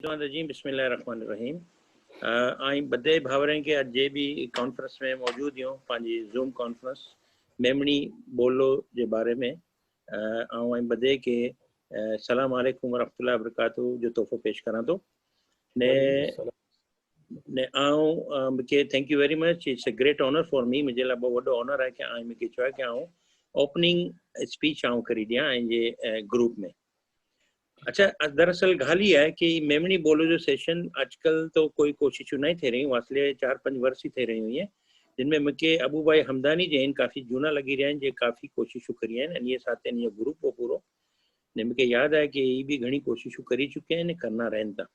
रजीम बिस्मिल्लाहिर्रहमानिर्रहीम। आई बदे भावरें के अज भी कॉन्फ्रेंस में मौजूद हूँ पांजी ज़ूम कॉन्फ्रेंस मेमणी बोलो जे बारे में आई बदे के सलाम अलैकुम वरहमतुल्लाहि वबरकातुहू जो तोहफ़ो पेश करा तो ने ने आऊं मुझे thank you very much. It's a great honour for me. मुझे ला बहुत वॾो ऑनर है कि आई मुझे चयो कि आऊं ओपनिंग स्पीच आऊं करी दियां जे ग्रुप में। अच्छा, दरअसल ॻाल्हि है कि मेमणी बोलो जो सेशन आजकल तो कोई कोशिशूं नहीं थी रही, वासले 4-5 वर्ष ही थी रही हुई हैं, जिनमें मुझे अबू भाई हमदानी जैन काफ़ी जूना लगी रहा है, काफ़ी कोशिशूं करी हैं। ये साथ ये ग्रुप हो पूरो ने मुझे याद है कि ये भी घणी कोशिशूं करी चुके हैं, करना रहन था।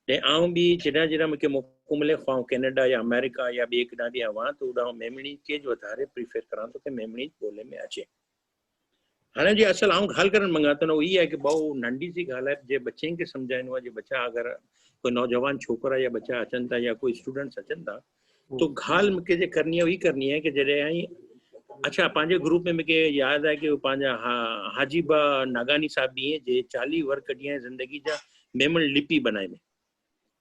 आऊं भी जॾहिं जॾहिं मुझे मौक़ो मिले ख़्वाह कैनेडा या अमेरिका या ॿिए किथां बि आवां तो उॾां मेमणी के जो वधारे प्रीफर करां तो कि मेमणी बोले में अचे। हाँ जी, असल आऊं ॻाल्हि करणु मंगा तो ई है कि बहु नंढी सी ॻाल्हि है जे बच्चे के समझाइणो आहे। जे बच्चा अगर कोई नौजवान छोकरा या बच्चा अचन था या कोई स्टूडेंट्स अचन था तो ॻाल्हि मूंखे जे करनी है वही करनी है कि जॾहिं अच्छा पंहिंजे ग्रुप में मुझे याद है कि वो पंहिंजा हाजीबा नागानी साहब भी हैं जे 40 वर्क ॾींहं ज़िंदगी जा मेमण लिपि बनाए में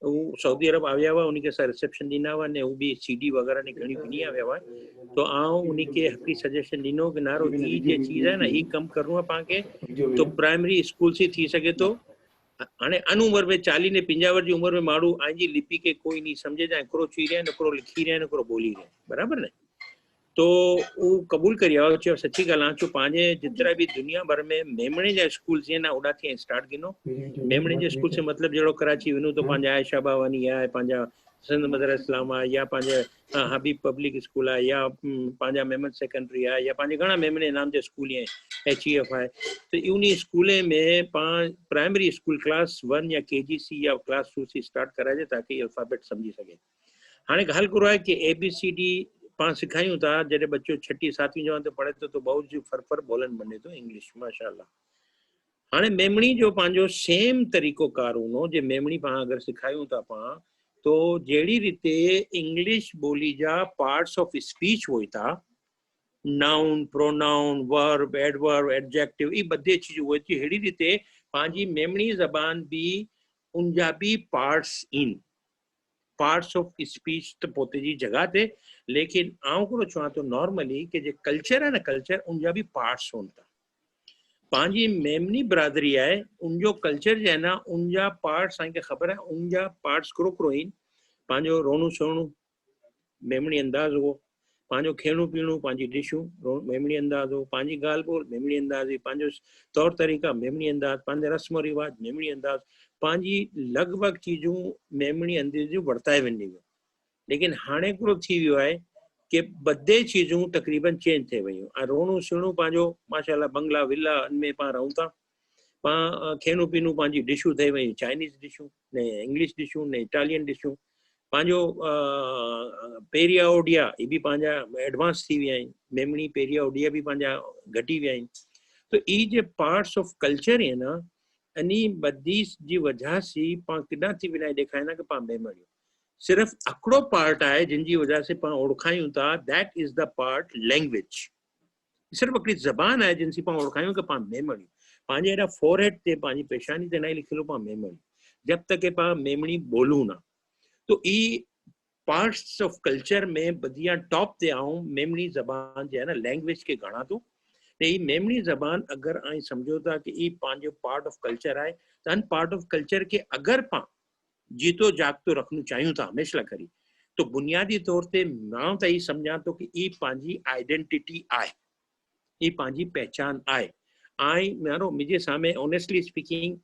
वो सऊदी अरब आया हुआ, उनके साथ रिसेप्शन ॾिना हुआ ने वो भी सीडी वगैरह ने घणी विनी आया हुआ। तो आऊं उनके हिकिड़ी सजेशन ॾिनो कि नारो ई जे चीज़ है ना ही कम करिणो आहे पाण खे तो प्राइमरी स्कूल से थी सके तो हाणे अन उम्र में 40 ने 50 वर्ष की उम्र में माण्हू आंजी लिपि के कोई नहीं समझे जाए, हिकिड़ो चई रहिया आहिनि, हिकिड़ो लिखी रहिया आहिनि, हिकिड़ो ॿोली रहिया आहिनि, बराबरि न। तो वो कबूल करी आओ चयो सच्ची ॻाल्हि आहे, छो पंहिंजे जेतिरा भी दुनिया भर में मेमणे जा स्कूल हैं ना उड़ा थी स्टार्ट गिनो। मेमणे जे स्कूल से मतलब जहिड़ो कराची वञूं तो पंहिंजा आयशा बावानी आहे, पंहिंजा सिंध मदर इस्लाम आहे या पंहिंजे हबीब पब्लिक स्कूल आहे या पंहिंजा मेमन सेकेंडरी आहे या पंहिंजे घणा मेमणे नाम जा स्कूल हैं, HEF आहे। तो उन स्कूल में प्राइमरी स्कूल क्लास 1 या KGC या क्लास 2 से स्टार्ट कराइजे ताकि अल्फ़ाबेट समझी सके। हाँ ॻाल्हि करो है कि ABCD पाण सिखायूं था, जॾहिं बच्चो 6ठी 7वीं जमात में पढ़े तो बहुत जी फर बोलन बने तो इंग्लिश माशाल्लाह। हाँ मेमणी जो पांजो सेम तरीको कार हूंदो जे मेमणी पाण अगर सिखायूं था पाण तो जहिड़ी रीते इंग्लिश बोली जा पार्ट्स ऑफ स्पीच हुई था, noun pronoun verb adverb adjective ये बधे चीज हुई थी, अहिड़ी रीते पंहिंजी मेमणी ज़बान भी उनजा भी parts in parts of speech तो पोते जी जगह ते, लेकिन आऊं को चवां तो नॉर्मली कि जे कल्चर है ना कल्चर उनजा भी पार्ट्स होन था। पांजी मेमनी बरादरी है उनजो कल्चर जो है ना उनजा पार्ट्स असांखे ख़बर है उनजा पार्ट्स क्रो इन पांजो रोणू सोणू मेमणी अंदाज हो, पांजो खेणू पीणू पांजी डिशूं मेमणी अंदाज हो, पांजी गाल बोल मेमणी अंदाज हुई, पांजो तौर तरीक़ा मेमणी अंदाज, पांजा रस्म रिवाज मेमणी अंदाज, पांजी लगभग चीजूं मेमणी अंदाज जूं वर्ताए वेंदियूं। लेकिन हाणे हिकिड़ो थी वियो आहे कि बधे चीजूं तकरीबन चेंज थी वियूं। रोणू सुणू पंहिंजो माशाल्लाह बंगला विला में पाण रहूं था, पाण खेणू पीनू पंहिंजी डिशूं थी वियूं, चाइनीज़ डिशूं ने इंग्लिश डिशूं ने इटालियन डिशूं, पंहिंजो पेरिया ओडिया ये भी पंहिंजा एडवांस थी विया आहिनि, मेमणी पेरिया ओडिया भी पंहिंजा घटी विया आहिनि। तो ये जे पार्ट्स ऑफ कल्चर है ना अनी बदी जी वजह से पाण किॾां थी विना ॾेखारींदा कि पाण मेमणियूं सिर्फ अकड़ो पार्ट है जिनकी वजह से पाण ओळखायूं था, that is the part language. सिर्फ हिकिड़ी ज़बान है जिनसे पाण ओळखायूं कि पाण मेमणियूं, पंहिंजे हेॾा फोरहेड ते पंहिंजी पेशानी ते न लिखियलु पाण मेमणियूं, जब तक के पाण मेमणी बोलूं ना। तो ई पार्ट्स ऑफ कल्चर में बदिया टॉप ते आऊं मेमणी ज़बान जो है ना लैंग्वेज के गणा तो ये मेमणी ज़बान अगर आई समझो था कि ये पांजो पार्ट ऑफ कल्चर है तो अन पार्ट ऑफ कल्चर के अगर पाण जीतो जागतो रखना चाहिए था हमेशा करी तो बुनियादी तौर पे मां तो ये समझा तो कि ये पांजी आइडेंटिटी आए, ये पांजी पहचान आए। आई मानो मुझे सामने ऑनेस्टली स्पीकिंग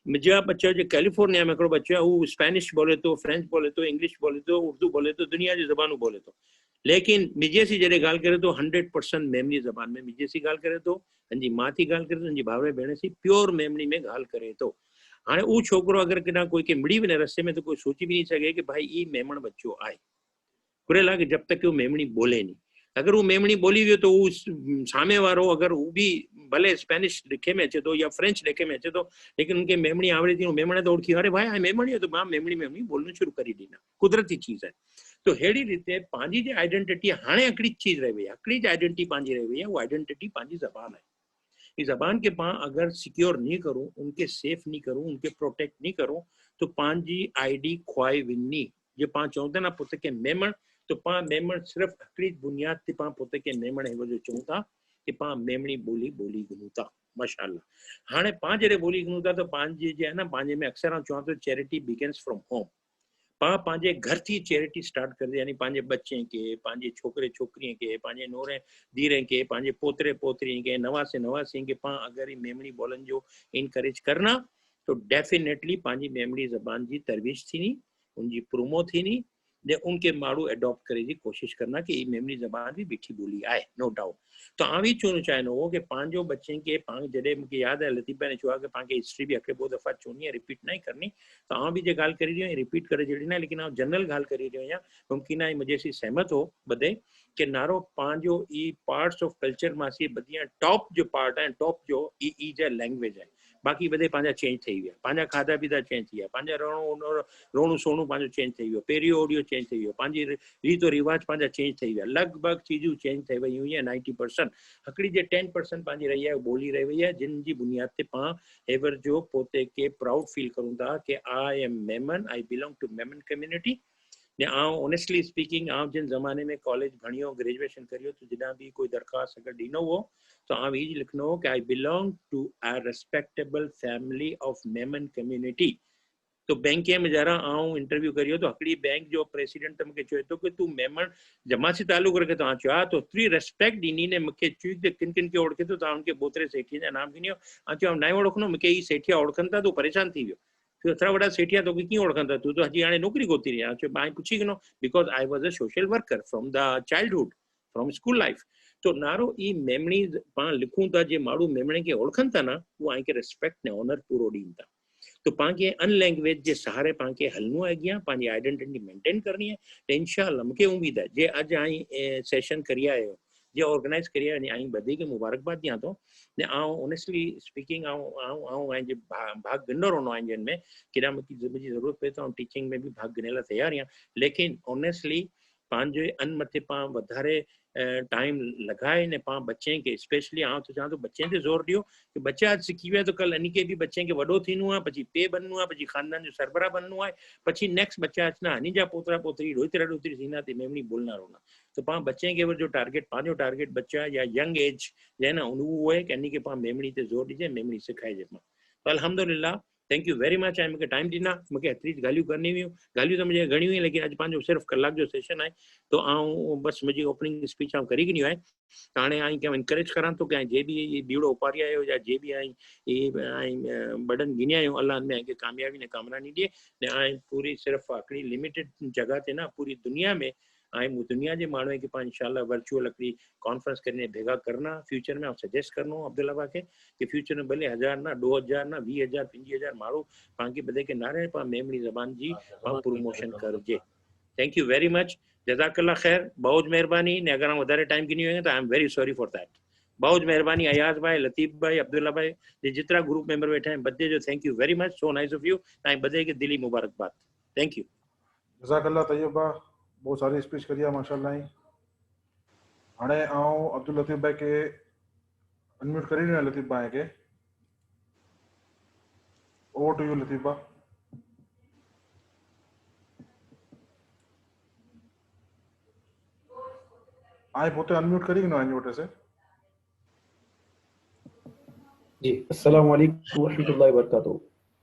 मुझा बच्चा जो कैलिफोर्निया में बच्चा है वो स्पेनिश बोले तो, फ्रेंच बोले तो, इंग्लिश बोले तो, उर्दू बोले तो, दुनिया की ज़बानों बोले तो, लेकिन मुझे सी जॾहिं ॻाल्हि करे तो 100% मेमणी ज़बान में मुझे सी ॻाल्हि करे तो, जी माँ थी ॻाल्हि करे तो, जी भाउर भेण सी प्योर मेमणी में ॻाल्हि करे तो। हाँ वो छोकरो अगर किना कोई के मिड़ी वने रस्ते में तो कोई सोची भी नहीं सके कि भाई ये मेमण बच्चो आए कुरेला कि जब तक वो मेमणी बोले नहीं। अगर वो मेमणी बोली हुई तो उस सामे वारो अगर वो भी भले स्पेनिश लिखे में अचे तो या फ्रेंच लिखे में अचे तो, लेकिन उनके मेमणी आवड़े थी मेमणे तो ओळखी अरे भाई आ मेमणी है तो मां मेमणी मेमणी बोलना शुरू करी ॾीना, कुदरती चीज़ है। तो अहिड़ी रीते पंहिंजी जी आइडेंटिटी हाणे हिकिड़ी चीज़ रही वई आहे, हिकिड़ी आइडेंटिटी पंहिंजी रही वई आहे, वो आइडेंटिटी पंहिंजी ज़बान है। इस ज़बान के पां अगर सिक्योर नहीं करूं, उनके सेफ नहीं करूं, उनके प्रोटेक्ट नहीं करूं, तो पंहिंजी आईडी ख्वाई विनी जे पां चवंदा ना पुत के मेमण, तो पां मेमण सिर्फ़ हिकिड़ी बुनियाद ते पां पुत के मेमण हे जो चऊं था कि पां मेमणी ॿोली ॿोली घिनूं था। माशाअल्लाह। हाणे पां जॾहिं ॿोली घिनूं था, त पंहिंजे जे आहे न, पंहिंजे में अक्सर आउं चवां थो चैरिटी बिगिन्स फ्रॉम होम। पां पंहिंजे घर थी चैरिटी स्टार्ट कर, यानी पंहिंजे बच्चे के, पंहिंजे छोकिरे छोकिरीअ के, पंहिंजे नूंहं धीअर के, पंहिंजे पोतरे पोतरी के, नवासे नवासी के पां अगर ही मेमणी ॿोलनि जो इनकरेज करना, तो डेफिनेटली पंहिंजी मेमणी ज़बान जी तरवीज थींदी, उनकी प्रोमो थींदी, ने उनके माण्हू एडॉप्ट करे जी कोशिश करना कि ये मेमणी ज़बान भी मिठी ॿोली आहे, नो डाउट। तो आउं ही चवणु चाहिंदो हो कि पंहिंजो बच्चे के पां जॾहिं मूंखे यादि आहे लतीफ़ ने चयो कि पाण खे हिस्ट्री भी अॻे 2 दफ़ा चवणी आहे, रिपीट नहीं करनी, तो आउं भी जे ॻाल्हि करी रहियो आहियां रिपीट करे जहिड़ी न, लेकिन आउं जनरल ॻाल्हि करी रहियो आहियां। मुमकिन आहे मुंहिंजे सां सहमत हो बधे कि नारो पंहिंजो ई पार्ट्स ऑफ कल्चर मां सी बदियां टॉप जो पार्ट है, टॉप जो ई जा लैंग्वेज है, बाक़ी बधे पंहिंजा चेंज थी विया, पंहिंजा खाधा पीता चेंज थी विया, पंहिंजा रोणू सोणू पंहिंजो चेंज थी वियो, पहिरियों ऑडियो चेंज थी वियो, पंहिंजी रीतो रिवाज पंहिंजा चेंज थी विया, लॻभॻि चीजूं चेंज थी वयूं आहिनि 90%। हिकिड़ी जे 10% पंहिंजी रही आहे, ॿोली रही वई आहे, जिन जी बुनियाद ते पां एवर जो पोते के प्राउड फील करूं था कि I am Memon, I belong to Memon community. ने आउं ऑनेस्टली स्पीकिंग, आउं जिन ज़माने में कॉलेज भणियो, ग्रेजुएशन करियो, तो जॾहिं भी कोई दरख़्वास्त अगर ॾिनो हो, तो आउं ही लिखनो हो कि I belong to a respectable family of Memon community. तो बैंक में जरा आऊं इंटरव्यू करियो, तो हिकिड़ी बैंक जो प्रेसिडेंट मूंखे चए थो कि तूं मेमन जमा से तालुक रखे, तो चयो तो एतिरी रेस्पेक्ट ॾिनी ने मूंखे चई कि किन किन खे ओळखे थो, तव्हां उनखे बोतरे सेठीअ जा नाम गिनियो। चयो न ओळखंदो, मूंखे ही सेठिया ओळखनि था, तूं परेशान थी वियो, एतिरा वॾा सेठिया तोखे कीअं ओळखनि था, तूं तो हजी हाणे नौकिरी गोती रही आहे। चयो मां पुछी गिनो, because I was a social worker from the childhood, from school life. तो नारो ई मेमणी पाण लिखूं था, जे माण्हू मेमणे खे ओळखनि था न, उहो आई खे रिस्पेक्ट ने ऑनर पूरो ॾीनि था। तो पाण खे अन लैंग्वेज जे सहारे पाण खे हलणो आहे अॻियां, पंहिंजी आइडेंटिटी मेंटेन करणी आहे। त इंशाअल्लाह मूंखे उम्मीद आहे जे अॼु आई सेशन करी आयो, जे ऑर्गेनाइज करी आयो, आई वधीक मुबारकबाद ॾियां थो। ने आउं ऑनेस्टली स्पीकिंग आउं ऐं जे भाग गिनो रहंदो आहियां जिन में, केॾा मुंहिंजी ज़रूरत पए तो टीचिंग में भी भाग गिने लाइ तयार आहियां, लेकिन ऑनेस्टली पंहिंजे अन मथे पाण वधारे टाइम लगाए ने पाण बच्चे के, स्पेशली आउं तो चाहां थो बच्चे ते ज़ोर ॾियो कि बच्चा आज सीखी विया, तो कल इनके भी बच्चे के वॾो थींदो आहे, पछी पे बनणो आहे, पछी ख़ानदान जो सरबराह बनणो आहे, पछी नेक्स्ट बच्चा अचना हनी जा पोतरा पोतरी ॾोहितरा ॾोहितरी थींदा, ते मेमणी बोलना रहना। तो पाण बच्चे के जो टारगेट, पंहिंजो टारगेट बच्चा या यंग एज जे न उहो आहे कि इनके पाण मेमणी ते ज़ोर ॾिजे, मेमणी सिखाइजे पाण। तो अल्हम्दुलिल्लाह, थैंक यू वेरी मच। ऐं मूंखे टाइम ॾिना, मूंखे हेतिरी ॻाल्हियूं करणी हुयूं, ॻाल्हियूं त मुंहिंजी घणियूं आहिनि, लेकिन अॼु पंहिंजो सिर्फ़ु कलाक जो सेशन आहे, तो आउं बसि मुंहिंजी ओपनिंग स्पीच आउं करी गिनी आहे। हाणे आई कंहिं इनकरेज करां थो कि जे बि बीड़ो उपारी आयो या जे बि बटन गिनिया आहियूं, अल्लाह में आहिनि कामयाबी ने कामरानी ॾिए, ने ऐं पूरी सिर्फ़ु हिकिड़ी लिमिटेड जगह ते न, पूरी दुनिया में दुनिया के माण्हू के पाण इंशाल्लाह वर्चुअल हिकिड़ी कॉन्फ्रेंस करने भेगा करना, फ्यूचर में सजेस्ट करनो अब्दुल्ला भाई के कि फ्यूचर में भले 1000 ना 2000 ना 20000 5000 माण्हू पाण खे बधे के नारे पाण मेमणी ज़बान जी पाण प्रमोशन करजे। थैंक यू वेरी मच, जज़ाकल्ला खैर, बहुत मेहरबानी ने। अगर हम वधारे टाइम गिनी हुए तो I am very sorry for that. बहुत मेहरबानी अयाज भाई, लतीफ़ भाई, अब्दुल्ला भाई, जितना ग्रुप मेंबर बैठे हैं बदे जो thank you very much, so nice of you, ऐं बदे के दिली मुबारकबाद। Thank you. जज़ाकल्ला तय्यबा, बहुत सारी स्पीच करी आहे माशाअल्लाह। हाणे आउं अब्दुल लतीफ़ भाई के अनम्यूट करी रहियो आहियां। लतीफ़ भाई के ओवर टू यू लतीफ़ भाई। आए पोते अनम्यूट करी गिनो आहियां वटि से। जी, अस्सलाम वालेकुम व रहमतुल्लाहि व बरकातहू।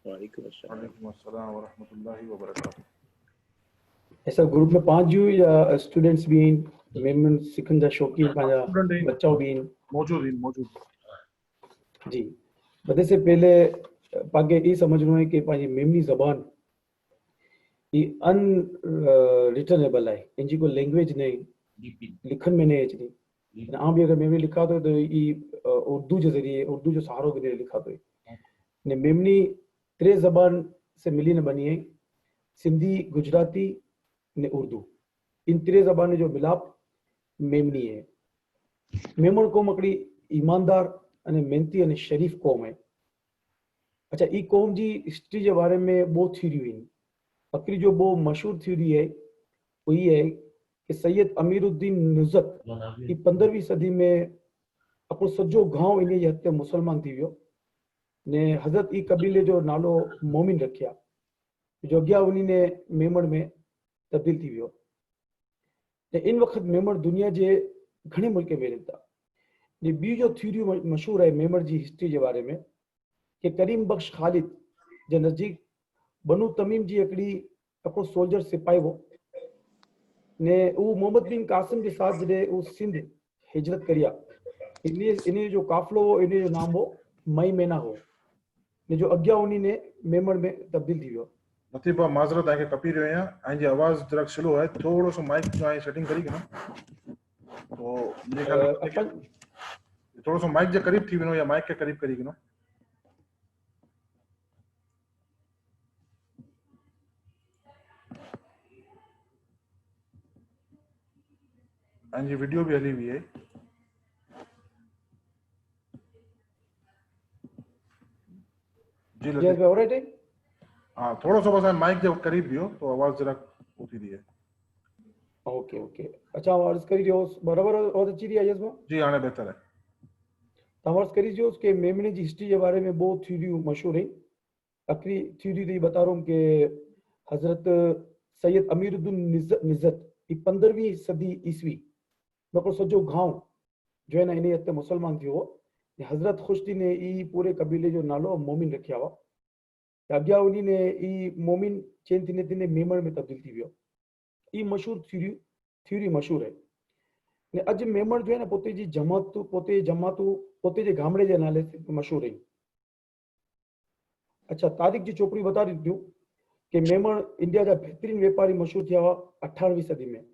वालेकुम अस्सलाम। वालेकुम अस्सलाम व रहमतुल्लाहि व बरकातहू। ऐसा ग्रुप में 5 जो या स्टूडेंट्स भी हैं, मेमन सिखण जा शौकीन पंहिंजा बच्चा भी हैं, मौजूद। जी। बदे से पहले पाके ये समझना है कि पंहिंजी मेमनी ज़बान ये अनरिटनेबल है, इनकी कोई लैंग्वेज नहीं, लिखण में नहीं अचनी। आउं भी अगर मेमनी लिखा तो ये उर्दू के जरिए, उर्दू जो सहारो के जरिए लिखा तो ने मेमनी 3 ज़बान से मिली न बनी है, सिंधी, गुजराती ने उर्दू, इन 3 ज़बान जो मिलाप मेमनी है। मेमण कौम हिकिड़ी ईमानदार अने मेहनती अने शरीफ़ कौम है। अच्छा, ई कौम जी हिस्ट्री के बारे में बहुत थ्योरियूं आहिनि। हिकिड़ी जो बहुत मशहूर थ्योरी है वो ये है कि सैयद अमीरुद्दीन नुज़त 15वीं सदी में अपनो सॼो गांव इन जे हथ ते मुसलमान थी वियो ने हज़रत ई कबीले जो नालो मोमिन रखिया जो अॻियां उन्ही ने मेमण में तब्दील थी वियो। इन वक़्त मेमण दुनिया जे घणे मुल्क में रहनि था। ॿी जो थ्योरी मशहूर है मेमण जी हिस्ट्री के बारे में कि करीम बख्श खालिद जे नज़दीक बनु तमीम जी हिकिड़ो सोल्जर सिपाही हो ने वो मोहम्मद बिन कासिम के साथ जॾहिं वो सिंध हिजरत करी आहे इन जो काफ़िलो हो, इन जो नाम हो मई मेना हो ने जो अॻियां उन्ही ने मेमण में तब्दील थी वियो। लतीफ़ भाउ माज़रत तव्हांखे कपी रहियो आहियां, ऐं जी आवाज़ जरा स्लो आहे, थोरो सो माइक जो आहे सेटिंग करी न तो मुंहिंजे ख्याल में थोरो सो माइक जे क़रीब थी वञो या माइक के क़रीब करी वञो। ऐं जी वीडियो भी हली हुई है। जी लतीफ़ ऑलराइट है। हाँ थोड़ा सा बस माइक के करीब भी हो तो आवाज़ जरा होती रही है। ओके ओके अच्छा अर्ज़ करी दियो बराबर आवाज़ अची रही है यस जी हाणे बेहतर है। तव्हां अर्ज़ करी दियो कि मेमने जी हिस्ट्री के बारे में बहुत थ्योरियूं मशहूर हैं। आखिरी थ्योरी तो ये बता रहा हूँ कि हज़रत सैयद अमीरुद्दीन निज़त 15वीं सदी ईस्वी में सॼो गांव जो है ना इन हथ मुसलमान थियो हज़रत खुश्ती ने ई पूरे कबीले जो नालो मोमिन रखिया हुआ अॻियां उन्ही ने ई मोमिन चेंज थींदे थींदे मेमण में तब्दील थी वियो। ई मशहूर थ्योरी मशहूर है ने अॼु मेमण जो है ना पोते जी जमातूं पोते जे गामड़े जे नाले से मशहूर है। अच्छा तारीख जी चोपड़ी बता दी कि मेमण इंडिया जा बेहतरीन व्यापारी मशहूर थिया हुआ 18वीं सदी में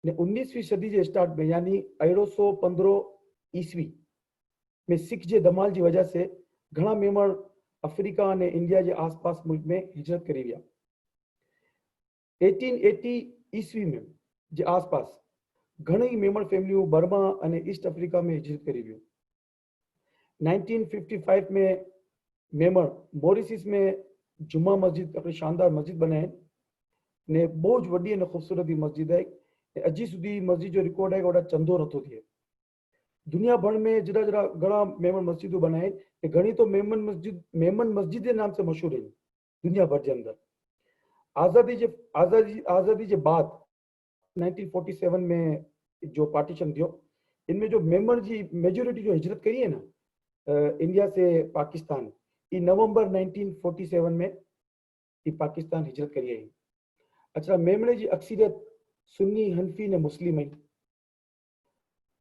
ने 19वीं सदी के स्टार्ट में यानी 1815 ईस्वी में सिख जे दमाल की वजह से घना मेमण अफ्रीका ने इंडिया के आसपास मुल्क में हिजरत करी विया। 1880 ईस्वी में जे आसपास घणी मेमण फैमिलियों बर्मा और ईस्ट अफ्रीका में हिजरत करी वियो। 1955 में मेमण मॉरिशस में जुमा मस्जिद अपनी शानदार मस्जिद बनाए ने बहुत वड्डी ने खूबसूरत मस्जिद है। अजी सुधी मस्जिद जो रिकॉर्ड है ओड़ा चंदो नथो थिए। दुनिया भर में जरा जरा घना मेमण मस्जिदों बनाए घनी तो मेमन मस्जिद के नाम से मशहूर है दुनिया भर के अंदर। आज़ादी के बाद 1947 में जो पार्टीशन थियो इनमें जो मेमण की मेजोरिटी जो हिजरत करी है ना इंडिया से पाकिस्तान ई नवंबर 1947 में ई पाकिस्तान हिजरत करी है। अच्छा मेमणे की अक्सरियत सुन्नी हनफी ने मुस्लिम है।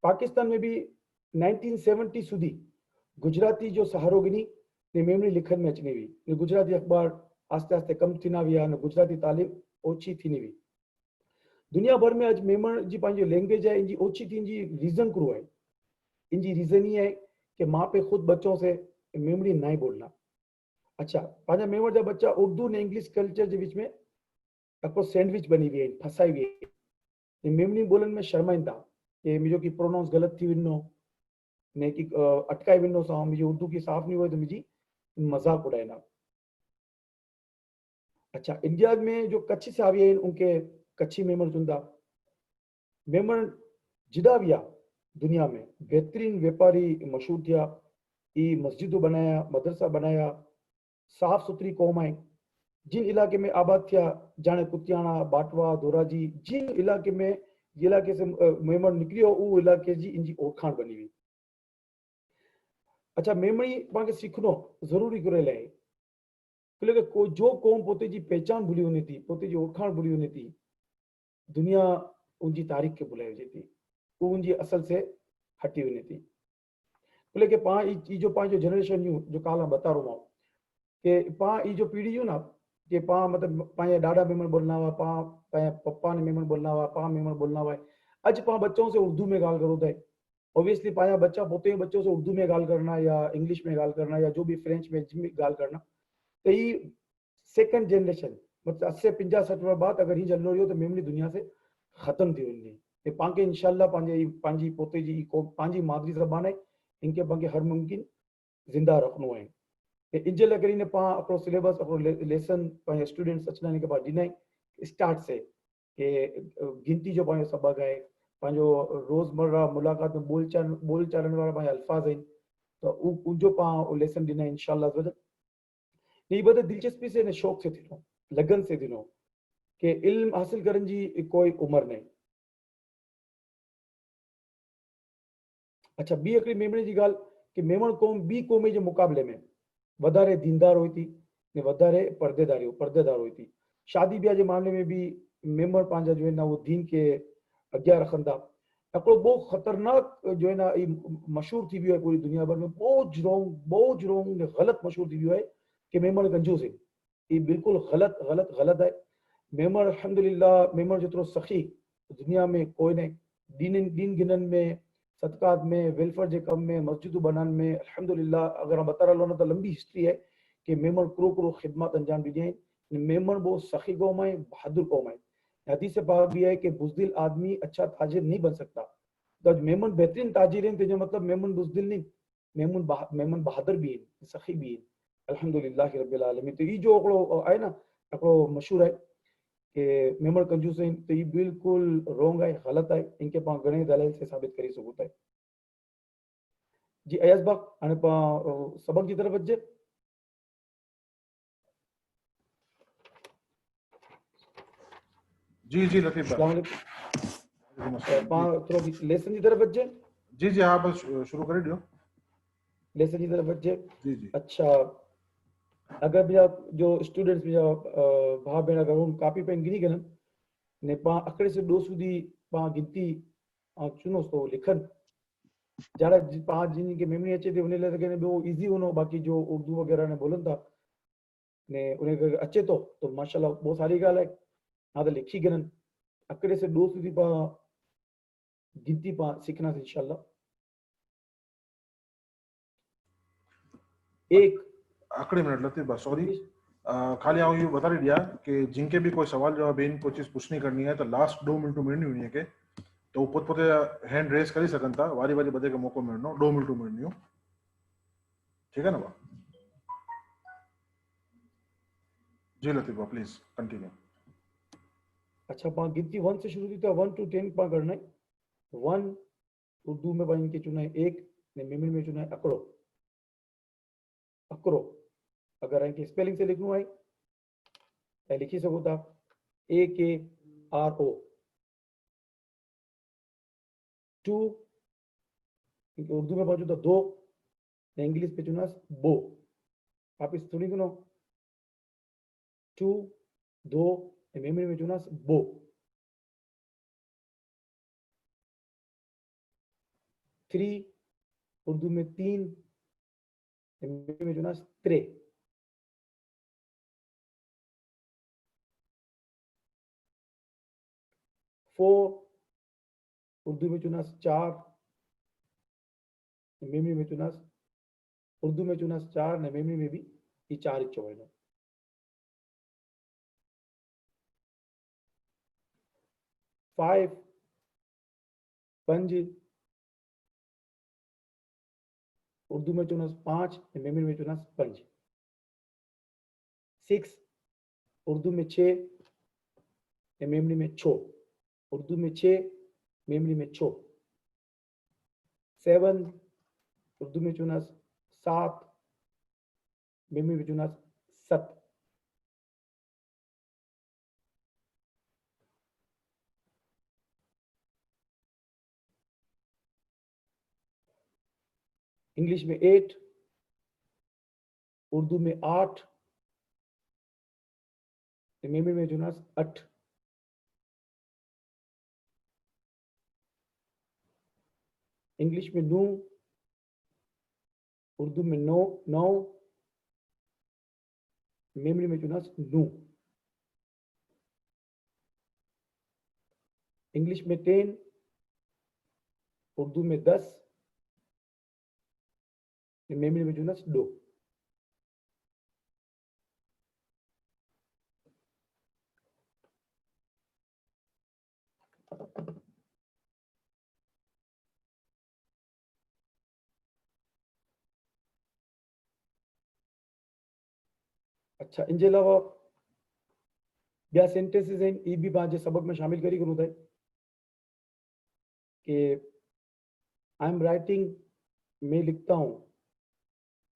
पाकिस्तान में भी 1970 सुधी गुजराती जो सहारो गिनी ने मेमणी लिखण में अचनी हुई। गुजराती अखबार आस्ते आस्ते कम थीना विया ने गुजराती तालीम ओछी थीनी हुई। दुनिया भर में अज मेमण जी पांजी लैंग्वेज है इनकी ओछी थी जी रीजन करो है। इनकी रीजन ये है कि माँ पे खुद बच्चों से मेमणी नहीं बोलना। अच्छा पांजा मेमण जा बच्चा उर्दू ने इंग्लिश कल्चर के बीच में आपको सैंडविच बनी हुई है फसाई हुई है। मेमणी बोलन में शर्माइंदा कि मुझे की प्रोनाउंस गलत थी विनो ने की अटकाई विनो सा मुझे उर्दू की साफ नहीं हुए तो मुझे मजाक उड़ाना। अच्छा इंडिया में जो कच्छ से आवी है उनके कच्छी मेमण चुंदा मेमण जिदा भी दुनिया में बेहतरीन व्यापारी मशहूर थिया ई मस्जिदों बनाया मदरसा बनाया साफ सुथरी कौम है। जिन इलाके में आबाद थिया जाने कुतियाना बाटवा धोराजी जिन इलाके में इलाके से मेमण निकलियो वो इलाके जी इनकी ओरखाण बनी हुई। अच्छा मेमणी पाके सीखनो जरूरी करे ले को जो कौम पोते जी पहचान भूली होनी थी पोते जी ओरखाण भूली होनी थी दुनिया उनकी तारीख के भुलाई हुई थी वो उनकी असल से हटी हुई थी। बोले कि पा जो पांच जो जनरेशन यू जो काला बता रहा हूँ कि पा जो पीढ़ी यू ना कि पा मतलब पाए डाडा मेमण बोलना हुआ पा पाए पप्पा ने मेमण बोलना हुआ पा मेमण बोलना हुआ अज पा बच्चों से उर्दू में गाल करो थे। ऑब्वियसली पाया बच्चा पोते बच्चों से उर्दू में गाल करना या इंग्लिश में गाल करना या जो भी फ्रेंच में गाल करना तो ये सेकंड जनरेशन मतलब 80 50 60 बाद अगर ही जल्लो रही हो तो मेमणी दुनिया से खत्म थी वही पाके इंशाल्लाह पांजी पोते जी पांजी मादरी ज़बान है इनके पाके हर मुमकिन जिंदा रखनो है। इंजे लकड़ी ने पा अपनो सिलेबस अपनो लेसन पाए स्टूडेंट्स अचना के बाद दिनाई स्टार्ट से कि गिनती जो पाए सबक है पंहिंजो रोज़मर्रा मुलाक़ात में बोल चालनि वारा पंहिंजा अल्फाज़ आहिनि, तो उनजो पाण लेसन ॾिना इंशाअल्लाह वजह ये बड़े दिलचस्पी से ने शौक से थी लगन से थी कि इल्म हासिल करने जी कोई उम्र नहीं। अच्छा, बी हिकिड़ी मेमणे जी ॻाल्हि कि मेमण क़ौम ॿी क़ौम जे मुक़ाबले में वधारे दीनदार हुई थी ने वधारे पर्देदार हुई थी। शादी ब्याह के मामले में भी मेमण पंहिंजा जो है ना वो दीन के अॻियां रखनि था। हिकिड़ो बहुत ख़तरनाक जो है ना मशहूर थी वियो आहे पूरी दुनिया भर में, बहुत रॉन्ग ग़लत मशहूर थी वियो आहे कि मेमण कंजूस है। ये बिल्कुल गलत है। मेमण अल्हम्दुलिल्लाह मेमण जेतिरो सखी दुनिया में कोई नहीं। दीन गिनन में, सदकात में, वेलफेयर के कम में, मस्जिदों बनाने में अल्हम्दुलिल्लाह अगर हम बता रहा तो लंबी हिस्ट्री है कि मेमण करो खिदमत अंजाम दी है। मेमण बहुत सखी कौम है, बहादुर कौम है। हदीस पाक भी है कि बुज़दिल आदमी अच्छा ताजिर नहीं बन सकता। तो मेमण बेहतरीन ताजिर है, तो मतलब मेमण बुज़दिल नहीं, मेमण बहादुर भी है, सखी भी है अल्हम्दुलिल्लाह रब्बिल आलमीन। तो ये जो हिकिड़ो आहे न हिकिड़ो मशहूर है कि मेमण कंजूस आहिनि, तो ये बिल्कुल रॉन्ग है, गलत है। इनके पाण घणे दलाइल से साबित करे सघूं था। जी अयाज़ भाउ, हाणे पाण सबक जी तरफ़ अचे। जी जी लतीफ़ अस्सलाम भाई। वालेकुम। पाण थोरो लेसन की तरफ अचे। जी जी हाँ, बस शुरू करे दियो। लेसन की तरफ अचे। जी जी अच्छा, अगर मुंहिंजा जो स्टूडेंट्स मुंहिंजा भाउ भेण अगर उन कॉपी पेन गिनी कनि ने पाण अकड़े से ॾो सूदी पाण गिनती चुनोसि तो लिखनि। ज़्यादा पाण जिनके मेमोरी अचे थी उन लाइ त ॿियो ईज़ी होनो, बाक़ी जो उर्दू वग़ैरह ने बोलनि था ने उन्हें अचे तो माशाल्लाह बहुत सारी ॻाल्हि है। हाँ तो लिखी गिननि अकड़े से ॾो सूदी पाण गिनती पाण सीखनासीं इंशाल्लाह। एक आखिरी मिनट लतीफ़ भाई, सॉरी। इंग्लिश खाली आऊं ये बता दिया कि जिनके भी कोई सवाल जवाब इन कोई चीज़ पूछनी करनी है तो लास्ट 2 मिनट मिलनी हुई है के तो पोत पोते हैंड रेस करी सकन था, वारी वारी बदे के मौको मिलनो 2 मिनट मिलनी हो। ठीक है ना भाउ? जी लतीफ़ भाई प्लीज कंटिन्यू। अच्छा, पाण गिनती 1 से शुरू थी तो 1 to 10 पाण करना है। 1 उर्दू में पाण इनके चुना है 1 ने मेमोरी में चुना है अकड़ो। अकड़ो अगर इनके स्पेलिंग से लिखना है तो लिखी सको था AKRO। 2 उर्दू में पहुंचो तो 2 ने इंग्लिश पे चुना बो। आप इस थोड़ी सुनो 2 2 ने मेमोरी में चुना बो। 3 उर्दू में 3 ने मेमोरी में चुना 3। 4 उर्दू में चुना 4 ने मेमोरी में चुना उर्दू में चुना 4 ने मेमोरी में भी ये 4 ही चुना। 5 5 उर्दू में चुना 5 ने मेमोरी में चुना 5। 6 उर्दू में 6 ने मेमोरी में 6। उर्दू में 6 मेमोरी में 6। 7 उर्दू में चुना 7 मेमोरी में चुना 7। इंग्लिश में 8 उर्दू में 8 मेमोरी में चुना 8। इंग्लिश में 9 उर्दू में 9 मेमोरी में चुना 9। इंग्लिश में 10 उर्दू में 10 मेमोरी में चुना 2। अच्छा, इनके अलावा ॿिया सेंटेंसेस आहिनि, ई बि पंहिंजे सबक में शामिल करी करूं था। कि आई एम राइटिंग, मैं लिखता हूँ,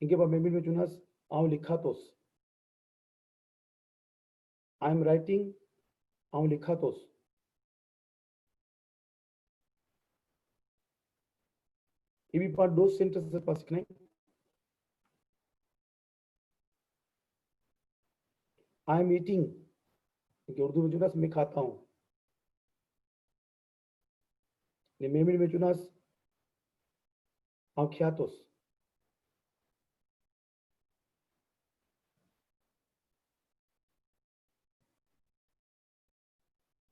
इनके बाद मेमिन में चुनास आऊँ लिखातोस, आई एम राइटिंग आऊँ लिखातोस। ये भी पार्ट दो सेंटेंस से पास नहीं। आई एम ईटिंग, इनके उर्दू में चुनास मैं खाता हूँ, मेमिन में चुनास आऊँ ख्यातोस।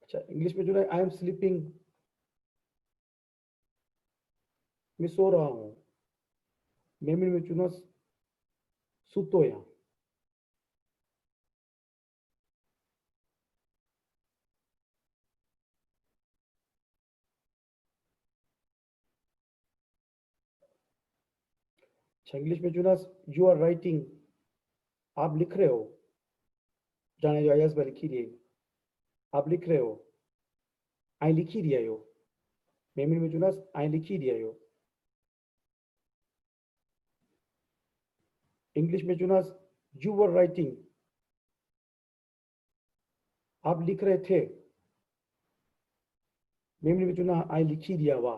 अच्छा, इंग्लिश में जो है आई एम स्लीपिंग, मैं सो रहा हूँ, मेमिन में चुनास सुतोया। अच्छा, इंग्लिश में चुनास यू आर राइटिंग, आप लिख रहे हो, जाने जो आयास पर लिखी रही, आप लिख रहे हो, आई लिखी दिया यो, मेमिन में चुनास आई लिखी दिया यो। इंग्लिश में चुनास यू वर राइटिंग, आप लिख रहे थे, मेमिन में चुना आई लिखी दिया वा।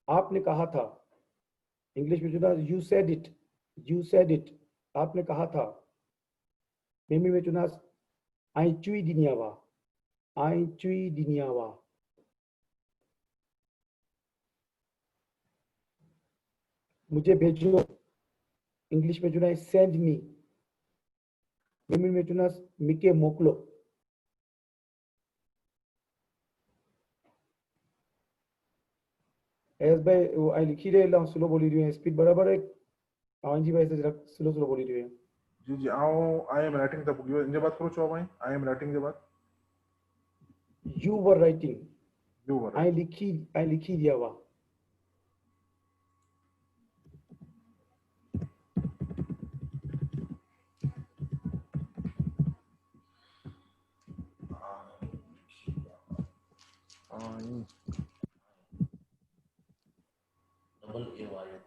आपने कहा था, इंग्लिश में चुना you said it, you said it, आपने कहा था, मेमिन में चुना आई चुई दिनिया वा, आई चुई दिनिया वा। मुझे भेजो, इंग्लिश में चुना सेंड मी, मेमिन में चुना मिके मोकलो। एस भाई वो आई लिखी रहे ला स्लो बोली रही है, स्पीड बराबर है, हाँ जी भाई से जरा स्लो स्लो बोली रही है। जी जी आऊं आई एम राइटिंग तक इनके बाद करो चो भाई, आई एम राइटिंग के बाद you were writing, you were I writing. लिखी दिया वा। डबल ए वाई है।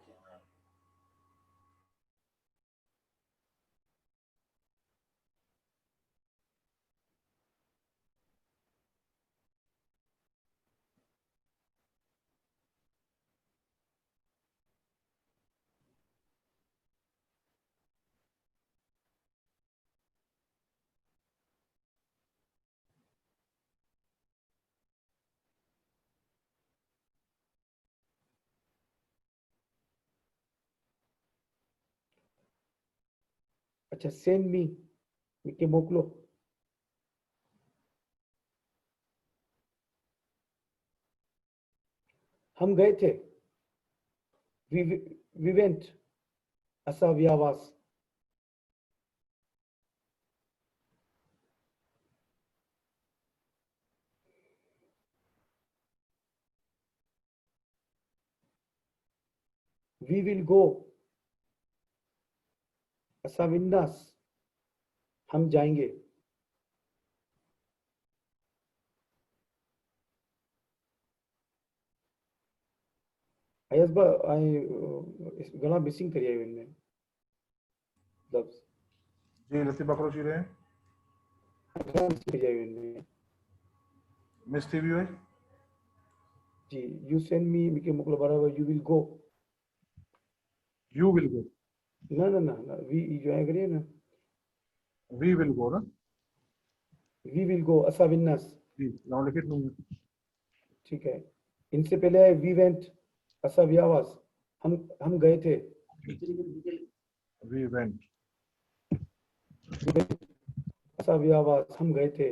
अच्छा, सेंड मी, मिके मोकलो। हम गए थे, वी वेंट, असा व्यावास। वी विल गो, असा विन्नास, हम जाएंगे। अयस बा आई गला मिसिंग करिए इनमें लफ्ज, जी लतीफ़ बकरो जी रहे गला मिसिंग करिए इनमें। मिस टीवी हुई जी, यू सेंड मी मिके मोकलो बराबर you will go. You will go, ना ना ना ना, वी जो है करिए ना, वी विल गो ना। वी विल गो, असा विन्नास। जी नाउ लिख इट। ठीक है, इनसे पहले है वी वेंट, असा व्यावास, हम गए थे। वी वेंट, असा व्यावास, हम गए थे।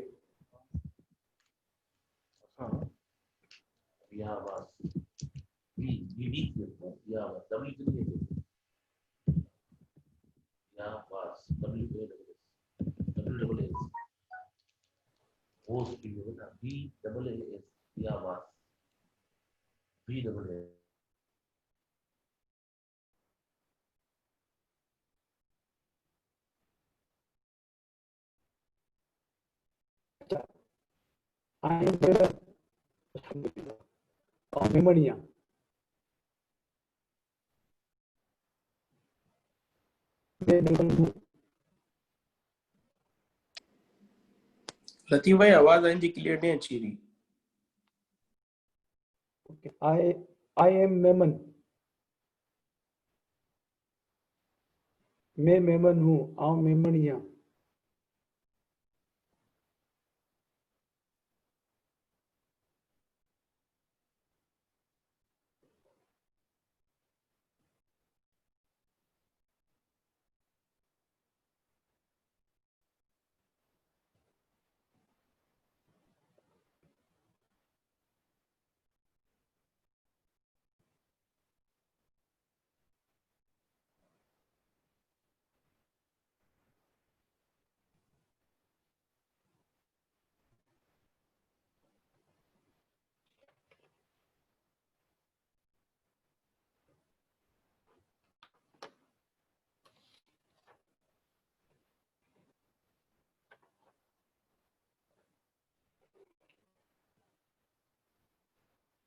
अच्छा या बस वी या डब्ल्यू के लिए या बस डब्ल्यू डबल एस होस्ट की है ना, वी डबल एस या बस V double S. I am अल्हम्दुलिल्लाह मेमणिया मैं मेमन हूँ लतीफ़ भाई आवाज आइंदी क्लियर नहीं अच्छी रही आई एम मेमन मैं मेमन हूँ आऊं मेमणिया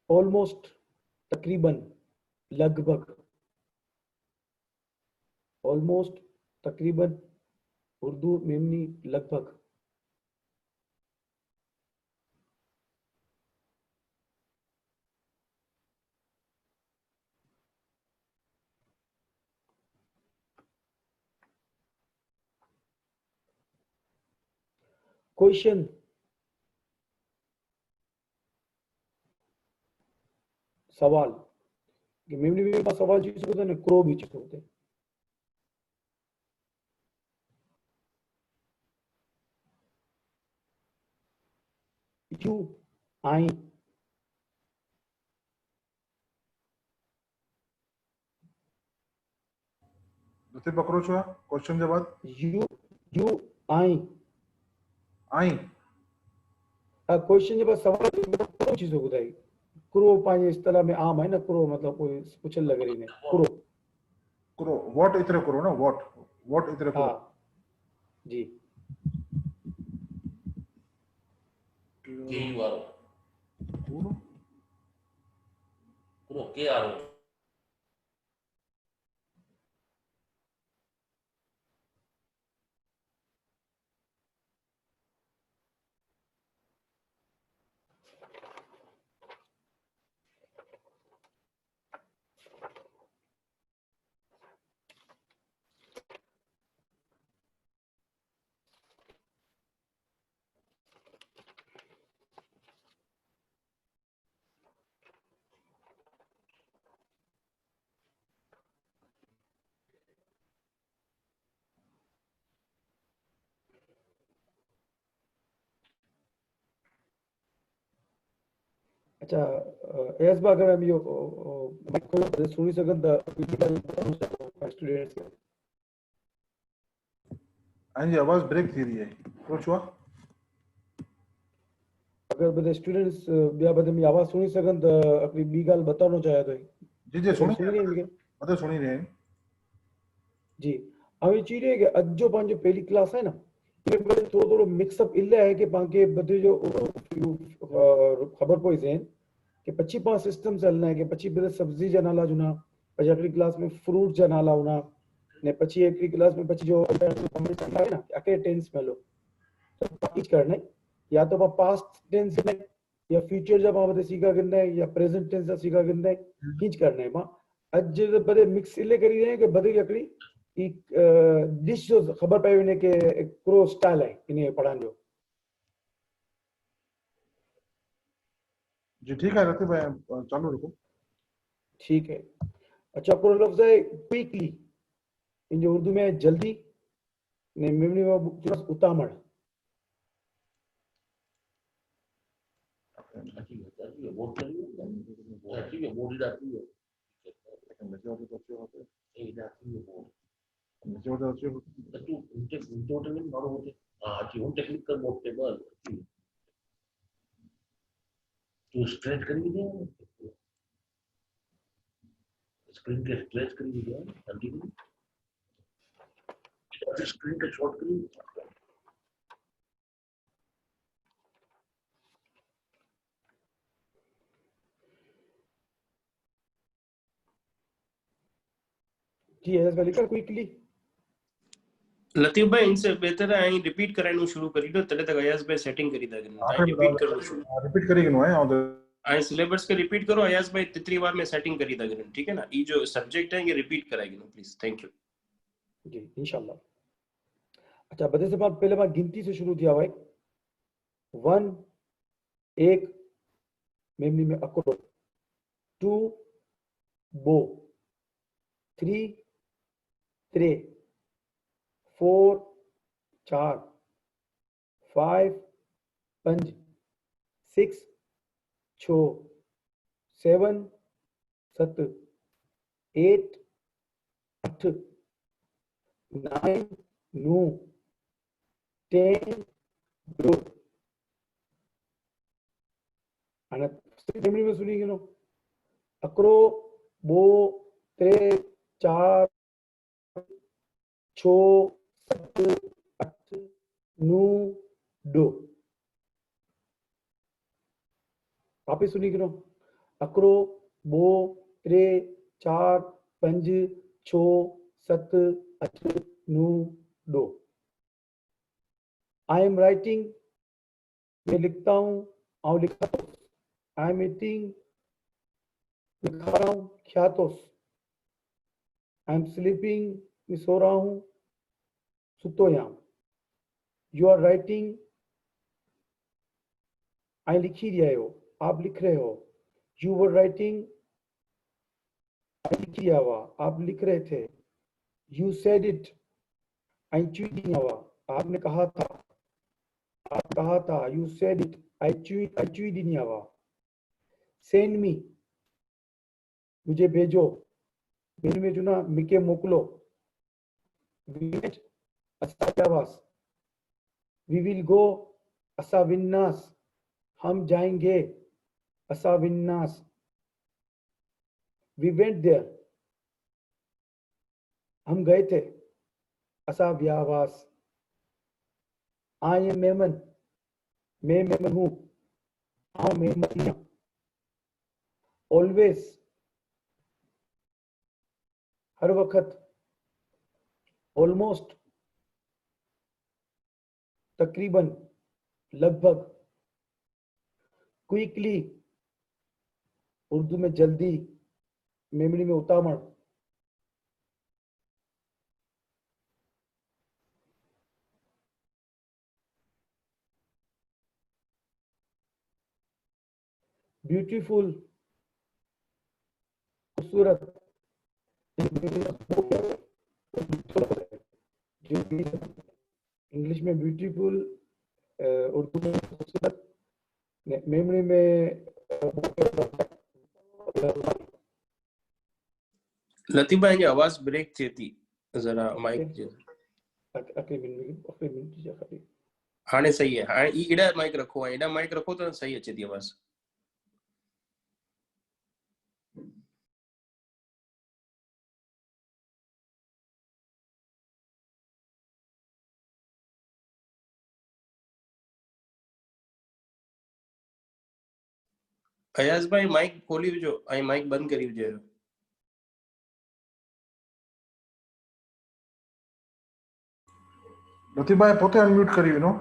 ऑलमोस्ट तकरीबन लगभग ऑलमोस्ट तकरीबन उर्दू मेमनी लगभग क्वेश्चन सवाल कि मेमनी में पास सवाल चीज होता है ना क्रो भी चीज होते हैं यू आई लतीफ़ पकड़ो छो क्वेश्चन के बाद यू आई आई क्वेश्चन जे पास सवाल क्रो चीज होता है क्रो पांच इस्तेलाह में आम है ना क्रो मतलब कोई पुछल लग रही ने क्रो करो व्हाट इतरे करो ना व्हाट इतरे करो हाँ जी के यू आर करो करो के आर अच्छा एस बा अगर हम यो माइक्रो सुनी सकन द स्टूडेंट्स आई जी आवाज ब्रेक थी रही है करो छो अगर बदे स्टूडेंट्स बिया बदे में आवाज सुनी सकन द अपनी बी गाल बतानो चाहे तो जी जी सुनी सुनी नहीं मिले मतलब सुनी रहे हैं जी हमें चीरे के अज जो पांचो पहली क्लास है ना ये बदे थोड़ो थोड़ो मिक्सअप इल्ले है कि पांके बदे जो खबर पोई सेन कि पची पांच सिस्टम चलना है कि पची बदे सब्जी जा नाला जुना पची अगली क्लास में फ्रूट जा नाला होना ने पची अगली क्लास में पची जो है ना अके टेंस में लो तो टीच करना है या तो पास्ट टेंस में या फ्यूचर जब आप सीखा करना है या प्रेजेंट टेंस सीखा करना है टीच करना है मां अज बदे मिक्स इले करी रहे हैं कि बदे अकड़ी एक डिश जो खबर पई वने के क्रो स्टाइल है इन्हें पढ़ाने जो जी ठीक है लतीफ़ भाई चालू रखो ठीक है अच्छा क्रो लफ्ज है क्विकली इन जो उर्दू में जल्दी ने मेमनी में तुरंत उतामड़ अच्छी है बहुत अच्छी है बोल जाती है नीचे वाले तो अच्छे होते ए जाती है बोल हैं नीचे वाले अच्छे होते हैं तू उनटे में मारो होते अच्छी उन टेक्निक कर बोलते बस तू स्ट्रेच करी दे स्क्रीन के स्ट्रेच करी दे कंटिन्यू स्क्रीन के शॉर्ट करी जी अय्याज़ भाई लिखा क्विकली लतीफ़ भाई इनसे बेहतर है आई रिपीट कराइणु शुरू करी दो तले तक अयाज भाई सेटिंग करी दा गन ताई रिपीट करो शुरू रिपीट करेगी नो है और आई सिलेबस के रिपीट करो अयाज भाई तितरी बार में सेटिंग करी दा गन ठीक है ना ये जो सब्जेक्ट है ये रिपीट कराएगी ना प्लीज थैंक यू जी इंशाल्लाह। अच्छा बदे से बाद पहले बार गिनती से शुरू किया भाई 1 एक मेमनी में अकरो 2 बो 3 त्रे 4 चार 5 पंज 6 छो 7 सत 8 अठ 9 नौ 10 दो અને मेमनी में सुनी गयो अकरो बो त्रे चार छो सत अठ नौ दो वापिस सुनी गयो अकरो बो त्रे चार पंज छो सत अठ नौ दो आई एम राइटिंग मैं लिखता हूँ और लिखा आई एम ईटिंग मैं खा रहा हूँ ख्यातोस आई एम स्लीपिंग मैं सो रहा हूँ सुतोयाम यू आर राइटिंग आई लिख ही रहे हो आप लिख रहे हो यू वर राइटिंग आई लिख दिया हुआ आप लिख रहे थे यू सेड इट आई चुई दिया हुआ आपने कहा था आप कहा था यू सेड इट आई चुई दिया हुआ सेंड मी मुझे भेजो मेरे में जो ना मिके मोकलो असावास वी विल गो असा विन्नास हम जाएंगे असा विन्नास वी वेंट देयर हम गए थे असा व्यावास आई एम मेमन मैं मेमन हूं हाँ मेमन ऑलवेज हर वक्त ऑलमोस्ट तकरीबन लगभग क्विकली उर्दू में जल्दी मेमोरी में उतावण ब्यूटीफुल खूबसूरत इंग्लिश में ब्यूटीफुल उर्दू में खूबसूरत मेमोरी में लतीफ़ भाई जी आवाज ब्रेक थी थी जरा माइक जे हाने सही है हाने इड़ा माइक रखो तो सही अचे थी आवाज अयाज भाई माइक खोली जो आई माइक बंद करी जो लतीफ़ भाई पोते अनम्यूट करी विनो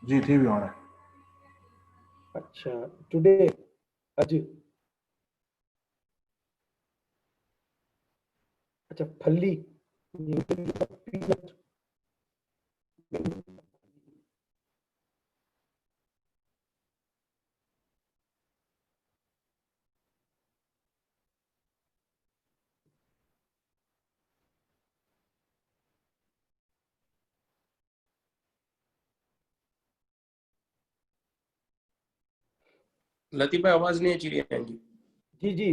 जी थी वियो हाणे अच्छा टुडे अज अच्छा फली लतीफ़ भाई आवाज नहीं अची रही है जी जी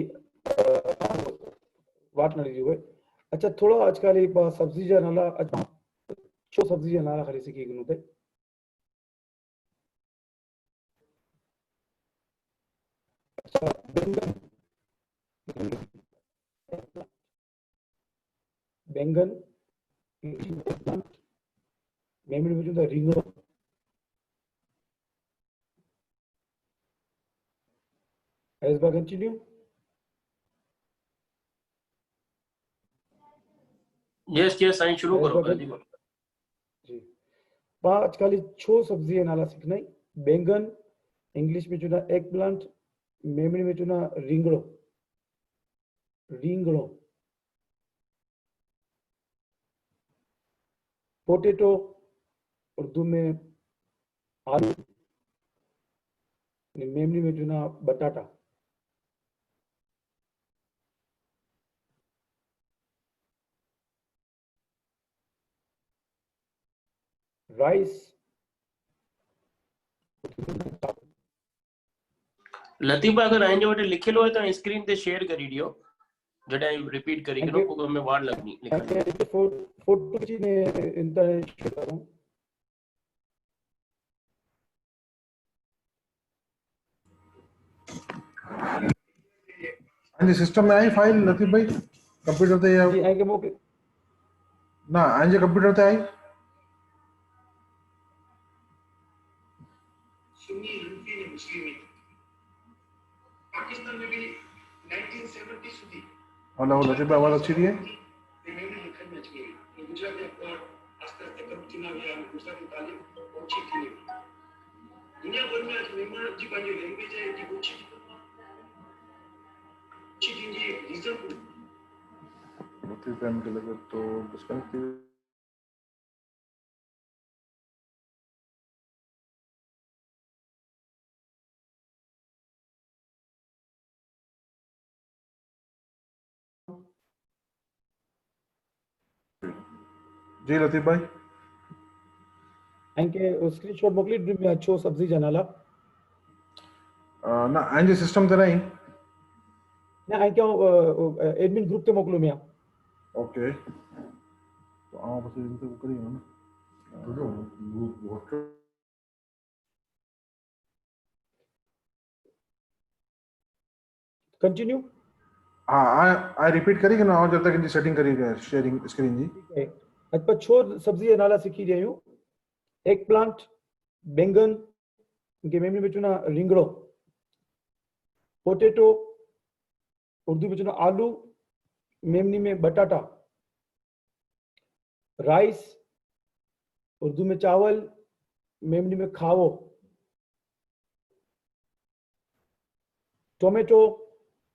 वाट न लीजिए भाई अच्छा थोड़ा आजकल एक बार सब्जी जा नाला अच्छा छो सब्जी जा नाला खाली सीखी गनु थे अच्छा बैंगन मेमोरी में जो रिंगो एज बार कंटिन्यू यस यस साईं शुरू करो लतीफ़ भाई। जी 5 खाली 6 सब्जी नाला सीखना है। बैंगन, इंग्लिश में चुना एग प्लांट, मेमनी में चुना रिंगड़ो, रिंगड़ो। पोटैटो, उर्दू में आलू, मेमनी में चुना बटाटा। राइस, लतीफ़ भाई अगर आइन जो वटि लिखियलु आहे त स्क्रीन ते शेयर करी ॾियो जॾहिं रिपीट करी करो को में वार लगनी लिखण फोटो खींचने इंटरनेट शेयर करूं। हाँ जी सिस्टम में आई फाइल लतीफ़ भाई कंप्यूटर ते या जी आई के मोके ना हाँ जी कंप्यूटर ते आई सुन्नी हनफी ने मुस्लिम पाकिस्तान में भी 1970 સુધી हेलो लतीफ़ भाई आवाज अच्छी रही है मैंने लिखन में अच्छी है गुजरात में और आस्ते आस्ते कब चुनाव या गुजरात की तालीम पहुंची थी दुनिया भर में आज मेहमान जी पंहिंजी लैंग्वेज है जी पहुंची जी रीजन लतीफ़ भाई मुझे लगे तो डिस्कनेक्ट जी लतीफ़ भाई इनके स्क्रीनशॉट मोकली में अच्छो सब्जी जनाला ना हाँ जी सिस्टम ते नहीं ना आई क्या एडमिन ग्रुप ते मोकलो में ओके तो आप बस इनसे वो करिए ना कंटिन्यू। हाँ आई रिपीट करिए ना और जब तक इनकी सेटिंग करिएगा शेयरिंग स्क्रीन जी ठीक है आज पर छो सब्जी नाला सीखी रही हूँ। एग प्लांट, बैंगन, इनके मेमनी में चुना रिंगड़ो, पोटैटो, उर्दू में चुना आलू, मेमनी में बटाटा, राइस, उर्दू में चावल, मेमनी में खावो, टोमेटो,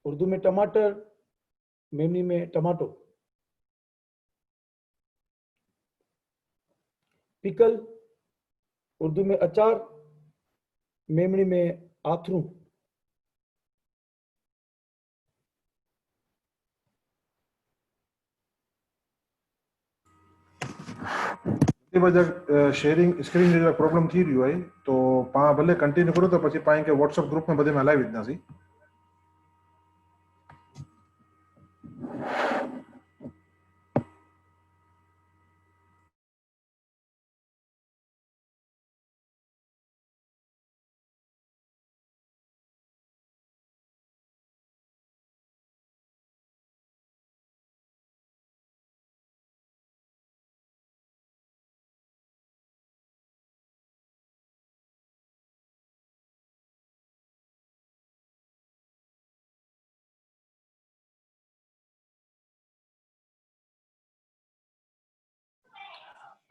उर्दू में टमाटर, मेमनी में टमाटो, पिकल, उर्दू में अचार, मेमनी में आथरू, वजह शेयरिंग स्क्रीन जो प्रॉब्लम थी रही है तो पा भले कंटिन्यू करो तो પછી पाए के व्हाट्सएप ग्रुप में बदे में हलाई विझंदासीं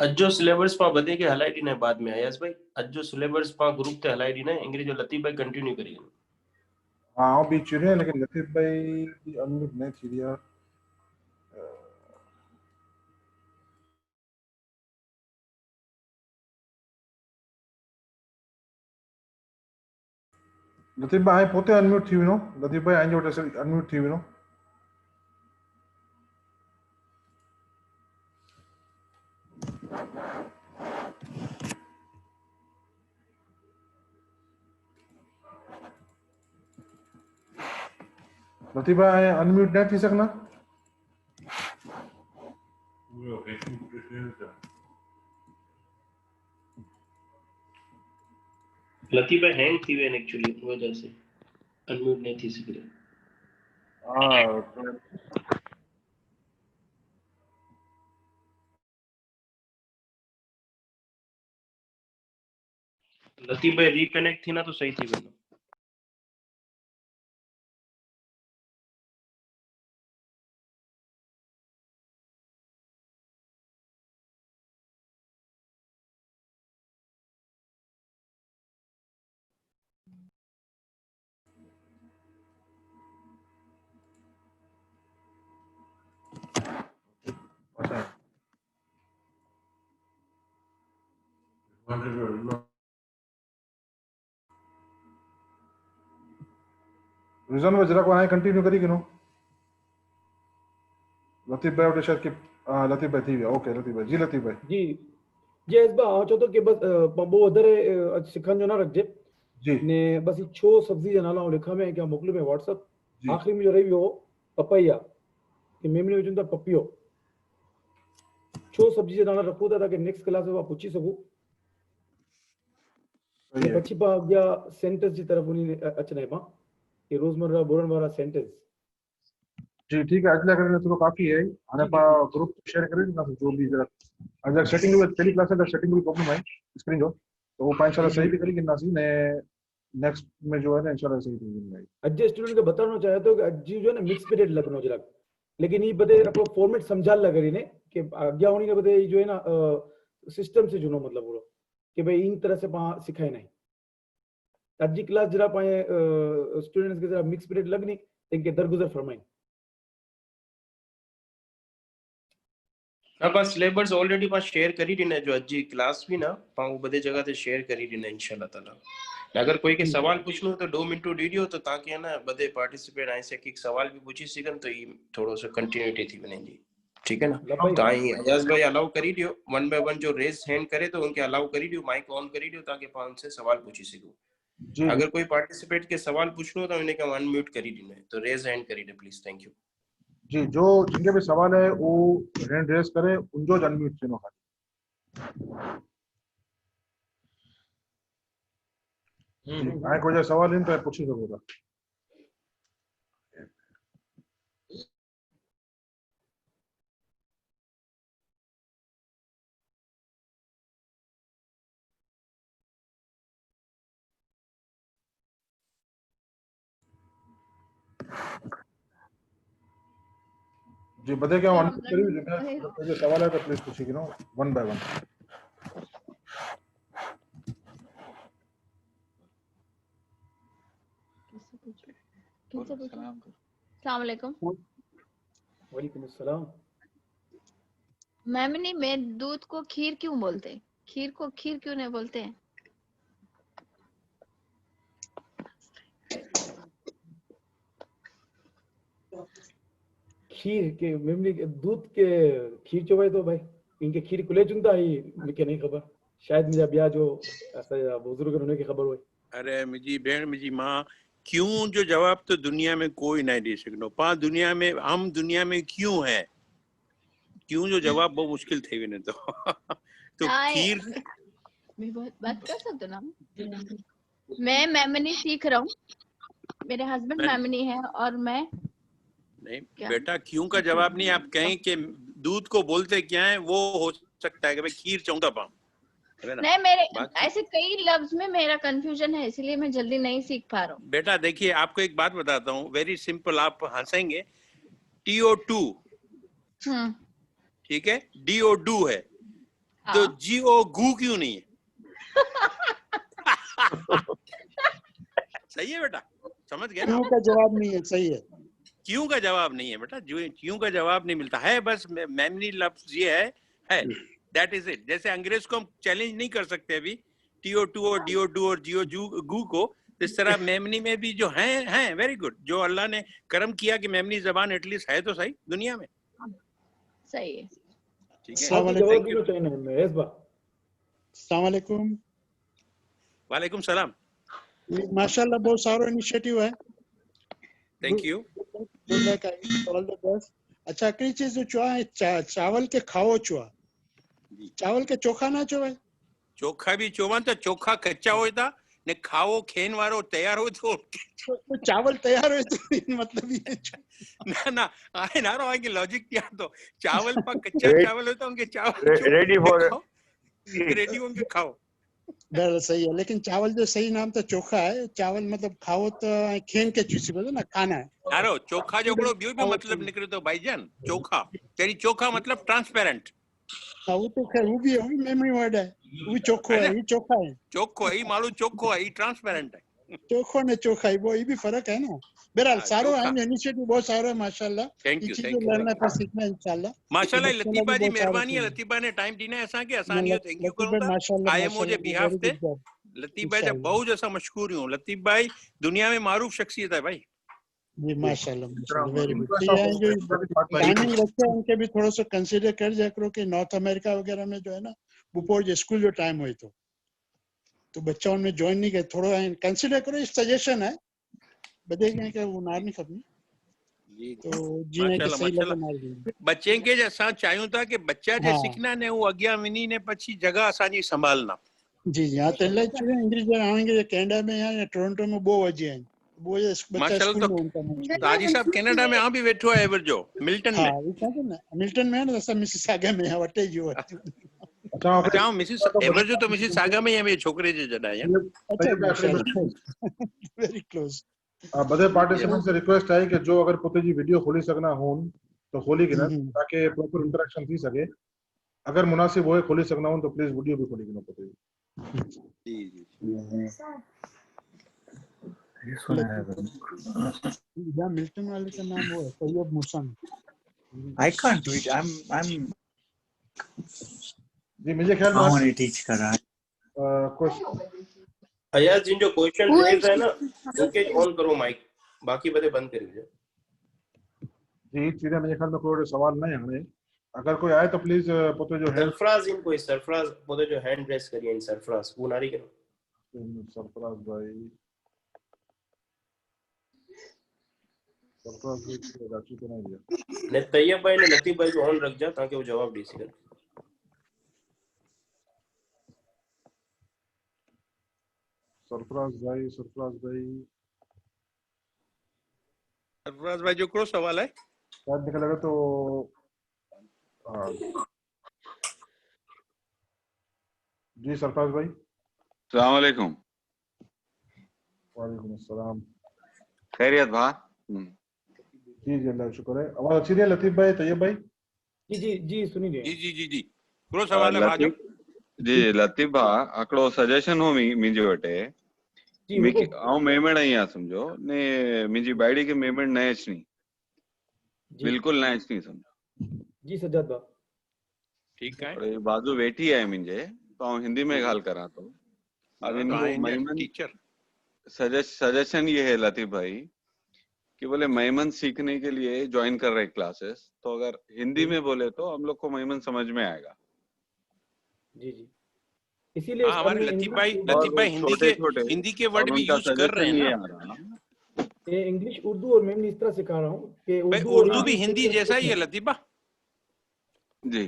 अजो सिलेबस पा बदे के हलाई दी ने बाद में आयास भाई अजो सिलेबस पा ग्रुप ते हलाई दी ने अंग्रेजी जो लतीफ़ भाई कंटिन्यू करिए हाँ भी चिरे लेकिन लतीफ भाई की अनम्यूट नहीं थी दिया लतीफ भाई पोते अनम्यूट थी विनो लतीफ भाई आइन जो अनम्यूट थी विनो लतीफ भाई अनम्यूट नहीं थी सकना लतीफ़ भाई हैंग थी वे एक्चुअली वजह से अनम्यूट नहीं थी सके हाँ लतीफ़ भाई रिकनेक्ट थी ना तो सही थी वेंदो रिजन में जरा को आए कंटिन्यू करी किनो लतीफ भाई उठे शायद कि लतीफ भाई थी गया ओके लतीफ भाई जी लतीफ भाई जी जी इस बार आओ तो कि बस बो अदर सिखन जो ना रखजे जी ने बस ई छो सब्जी जो नाला लिखा में क्या मोकलो में व्हाट्सएप जी आखिरी में जो रही हो पपैया कि मेमने में जुंदा पपियो छो सब्जी जो नाला रखो था ताकि नेक्स्ट क्लास में पूछी सकूं सही है પછી પા ગયા સેન્ટેન્સ की तरफ उन्हीं अचने पा ये रोजमर्रा बोलने वाला सेंटेंस जी ठीक है अगला करने तो काफी है आने पा ग्रुप शेयर करें ना जो भी जरा अगर सेटिंग में पहली क्लास में सेटिंग में प्रॉब्लम है स्क्रीन जो तो वो पांच साल सही भी करेगी ना सी ने नेक्स्ट में जो है ना इंशाल्लाह सही होगी अज्जे स्टूडेंट के बताना चाहे तो कि अज्जी जो है ना मिक्स पीरियड लगनो जरा लेकिन ये बदे अपनो फॉर्मेट समझा लग रही ने कि आज्ञा होनी के बदे जो है ना सिस्टम से जुनो मतलब बोलो कि भाई इन तरह से पा सिखाए नहीं अज्जी क्लास जरा पाए स्टूडेंट्स के जरा मिक्स पीरियड लगनी इनके दरगुजर फरमाई हाँ बस सिलेबस ऑलरेडी पास शेयर करी दी जो अजी क्लास भी ना पाऊँ बदे जगह ते शेयर करी दी इंशाल्लाह ताला अगर कोई के सवाल पूछनो तो 2 मिनट वीडियो तो ताकि है ना बदे पार्टिसिपेट आए से कि सवाल भी पूछी सकन तो ये थोड़ो सा कंटिन्यूटी थी बनेगी ठीक है ना तो आई अजाज भाई अलाउ करी दियो 1 बाय 1 जो रेज हैंड करे तो उनके अलाउ करी दियो माइक ऑन करी दियो ताकि पान से सवाल पूछी सकूं अगर कोई पार्टिसिपेट के सवाल पूछनो तो उन्हें का अनम्यूट करी दी तो रेज हैंड करी दे प्लीज थैंक यू जी जो जिनके भी सवाल है वो हैंड रेज करे उन जो अनम्यूट से नो आए कोई सवाल इन तो पूछी सकोगा जी बता क्या अनम्यूट करिए जो सवाल है तो प्लीज पूछिए ना 1 बाय 1 अस्सलाम वालेकुम वालेकुम अस्सलाम मैमनी में दूध को खीर क्यों बोलते हैं खीर को खीर क्यों नहीं बोलते हैं खीर के मेमनी के दूध के खीर चो भाई तो भाई इनके खीर कुले चुनता ही मुझे नहीं खबर शायद मुझे ब्याह जो ऐसा बुजुर्ग होने की खबर हुई अरे मुझी भेण मुझी माँ क्यों जो जवाब तो दुनिया में कोई नहीं दे सकनो पा दुनिया में हम दुनिया में क्यों है क्यों जो जवाब बहुत मुश्किल थे ने तो तो खीर मैं बात कर सकते ना मैं मेमनी सीख रहा हूँ मेरे हस्बैंड मेमनी है और मैं नहीं बेटा क्यों का जवाब नहीं आप कहें कि दूध को बोलते क्या है वो हो सकता है कि भाई खीर चौंका पाऊं नहीं मेरे ऐसे कई लफ्ज में मेरा कंफ्यूजन है इसलिए मैं जल्दी नहीं सीख पा रहा हूँ बेटा देखिए आपको एक बात बताता हूँ वेरी सिंपल आप हंसेंगे TO2 ठीक है DO2 है तो GO गू क्यों नहीं है सही है बेटा समझ गए क्यों का जवाब नहीं है सही है क्यों का जवाब नहीं है बेटा जो क्यों का जवाब नहीं मिलता है बस मेमनी लफ्ज ये है दैट इज इट जैसे अंग्रेज को हम चैलेंज नहीं कर सकते अभी TO2 और DO2 और GO गू को इस तरह मेमनी में भी जो हैं वेरी गुड जो अल्लाह ने करम किया कि मेमनी जबान एटलीस्ट है तो सही दुनिया में सही है ठीक है अस्सलाम वालेकुम वालेकुम सलाम माशाल्लाह बहुत सारो इनिशिएटिव है thank you all the best अच्छा हिकिड़ी चीज जो चुआ है चावल के खाओ चुआ चावल के चोखा ना चुआ चोखा भी चोवा तो चोखा कच्चा होए था ने खाओ खेन वारो तैयार हो तो चावल तैयार हो तो मतलब ये ना आए ना रो की लॉजिक क्या तो चावल पर कच्चा चावल होता उनके चावल रेडी फॉर रेडी होंगे खाओ दर सही है लेकिन चावल जो सही नाम तो चोखा है चावल मतलब खाओ तो खेन के चूसी बोलो ना खाना है यारो चोखा जो बड़ो बियो भी मतलब निकले तो भाईजान चोखा तेरी चोखा मतलब ट्रांसपेरेंट हां वो तो खैर वो भी मेमोरी वर्ड है वो चोखो है ये चोखा है चोखो है मालूम चोखो है ट्रांसपेरेंट है चोखो ने चोखाई वो ये भी फर्क है ना। बहरहाल हाँ, सारो चोखा। है, इनिशिएटिव बहुत सारो है माशाल्लाह। थैंक ये यू चीजें थैंक यू लड़ना पर सीखना इंशाल्लाह। माशाल्लाह बच्चों लतीफ़ लाइ बि जी बहुत सारो महिरबानी आहे थींदो। लतीफ़ भाई ने टाइम ॾिनई असांखे असां न, इहो थैंक यू लतीफ़ करूं भाई था माशाल्लाह IMO जे बिहाफ वेरी ते। गुड जॉब लतीफ़ भाई जा इंशाल्लाह। बहुत असां मशहूर आहियूं। लतीफ़ भाई दुनिया में मारूफ शख्सियत है भाई। जी माशाल्लाह माशाल्लाह वेरी गुड। Request तो ये of है जो everybody टाइमिंग रखे हैं उनके भी थोड़ा सा कंसीडर कर जाया करो कि नॉर्थ अमेरिका वगैरह में जो है ना बुपोर जो स्कूल जो टाइम हुई तो बच्चा उनमें ज्वाइन नहीं करे, थोड़ा कंसीडर करो। सजेशन है बदे के वो नार नहीं खपनी जी तो जीअं कि माशाल्लाह सही लॻे माशाल्लाह नार ॾींदी। बच्चे के जे असां चाहियूं था कि बच्चा जे हाँ सिखना ने वो अॻियां वञी ने पछी जगह असांजी संभालना। जी जी हाँ तो इलाही चीज़ें इंग्लिश में आएंगे कनाडा में या टोरंटो में वो वजी आहिनि वो ये बच्चा माशाल्लाह स्कूल तो में उनका नहीं। हाजी साहब कनाडा में आऊं भी वेठो है एवर जो मिल्टन हाँ में। वो कहते हैं ना मिल्टन में है ना असां मिसिसागा में वटे जो अच्छा अच्छा आऊं मिसिस एवर जो तो मिसिस सागा में ही है मेरे छोकरे जे जडा है। अच्छा माशाल्लाह वेरी क्लोज। बदे पार्टिसिपेंट से रिक्वेस्ट है कि जो अगर पुते जी वीडियो खोली सकना होन तो खोली के ना ताकि प्रॉपर इंटरेक्शन थी सके। अगर मुनासिब होए खोली सकना हो तो प्लीज वीडियो भी खोली के ना पुते जी। जी जी या मिल्टन वाले का नाम वो है तैयब मुसन। I can't do it. I'm जी मुझे ख्याल में only teach कर रहा है। क्वेश्चन अयाज जिन जो क्वेश्चन Who रेज is है ना उनके ऑन करो माइक, बाकी बदे बंद कर दीजिए। जी चीजें मुझे ख्याल में कोई सवाल नहीं हमें। अगर कोई आए तो प्लीज पुते जो है सरफराज इन कोई सरफराज बोले जो हैंड रेस करिए इन सरफराज वो नारी के सरफराज भाई राशि तो नहीं दिया ने तैयब भाई ने लतीफ भाई को ऑन रख जा ताकि वो जवाब दे सके। सरफराज भाई सरफराज भाई जो करो सवाल है शायद निकलेगा तो हाँ जी सरफराज भाई। अस्सलाम वालेकुम। वालेकुम अस्सलाम। खैरियत भा? जी जी अल्लाह का शुक्र है। आवाज अच्छी है लतीफ भाई तैयब भाई? जी सुनिए जी करो सवाल है भाजो। जी लतीफ भा हिकिड़ो सजेशन हो मुंहिंजे वटि मूंखे आउं मेमण ई आहियां सम्झो ने मुंहिंजी बाइड़ी खे मेमण न अचणी बिल्कुल न अचणी सम्झो। जी सज्जाद भा ठीक है बाजू वेठी आहे मुंहिंजे तो आउं हिंदी में ॻाल्हि करां थो। अब इनको मेमन टीचर सजेशन ये है लतीफ भाई कि बोले मेमन सीखने के लिए ज्वाइन कर रहे क्लासेस तो अगर हिंदी में बोले तो हम लोग को मेमन समझ में आएगा। जी इसीलिए हाँ हमारे लतीफ भाई हिंदी के वर्ड भी यूज कर रहे हैं ना। ये इंग्लिश उर्दू और मैं इस तरह सिखा रहा हूँ कि उर्दू भी हिंदी जैसा ही है लतीफा। जी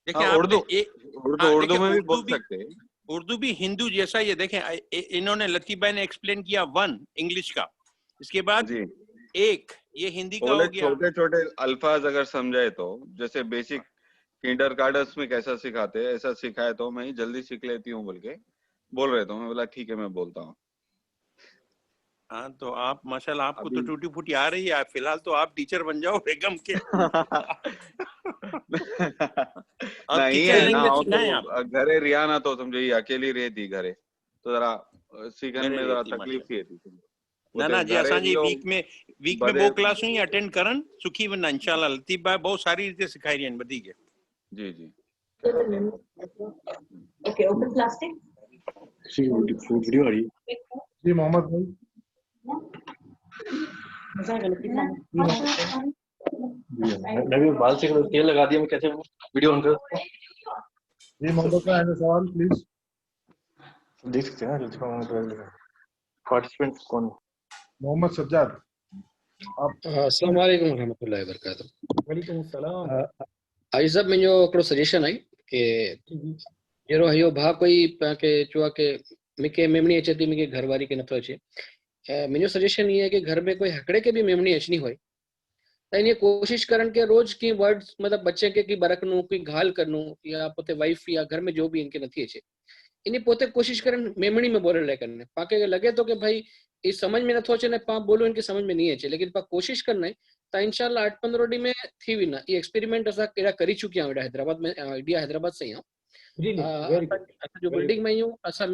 देखिए उर्दू में भी बोल सकते हैं। उर्दू भी हिंदू जैसा ही है। देखें इन्होंने लतीफ भाई ने एक्सप्लेन किया 1 इंग्लिश का, इसके बाद 1 ये हिंदी का हो गया। छोटे छोटे अल्फाज अगर समझाए तो जैसे बेसिक किंडरगार्टन में कैसा सिखाते हैं ऐसा सिखाए तो मैं जल्दी सीख लेती हूँ बोल के बोल रहे तो मैं बोला ठीक है मैं बोलता हूँ। हाँ तो आप माशाल्लाह आपको तो टूटी फूटी आ रही है। फिलहाल तो आप टीचर बन जाओ बेगम के। नहीं है ना तो घरे रियाना तो समझो ये अकेली रहती घरे तो जरा सीखने में जरा तकलीफ थी ना जी असांजी वीक में वो क्लास ही अटेंड करन सुखी वना इंशाल्लाह। लतीफ भाई बहुत सारी रीते सिखाई रही बदी के। जी ओके ओपन प्लास्टिक वीडियो आ रही है जी मोहम्मद भाई। नबी बाल से तेल लगा दिया मैं कैसे वीडियो ऑन कर। जी मोहम्मद का है सवाल प्लीज देख सकते हैं ना पार्टिसिपेंट कौन मोहम्मद सज्जाद आप। अस्सलाम वालेकुम रहमतुल्लाहि व बरकातहू। वालेकुम सलाम। आई सब मुंहिंजो हिकिड़ो सजेशन आहे कि जहिड़ो इहो भाउ कोई के चयो आहे कि मूंखे मेमणी अचे थी मूंखे घरवारी खे नथो अचे। मुंहिंजो सजेशन ये है कि घर में कोई हिकिड़े खे भी मेमणी अचणी होए तो इन कोशिश करन के रोज की वर्ड्स मतलब बच्चे के की बरकनू कोई गाल करनू या पोते वाइफ या घर में जो भी इनके नथी अचे इन पोते कोशिश करन मेमणी में बोलण लाइ करने पाके लगे तो कि भाई ये समझ में नथो अचे ने पा बोलो इनके समझ में नहीं अचे लेकिन पा कोशिश करना है तो इंशाल्लाह 8-15 ॾींहं में थी वेंदा। ये एक्सपेरिमेंट असां केड़ा करी चुकिया आहियूं हैदराबाद में। इंडिया हैदराबाद से ही असां जो बिल्डिंग में आहियूं, असां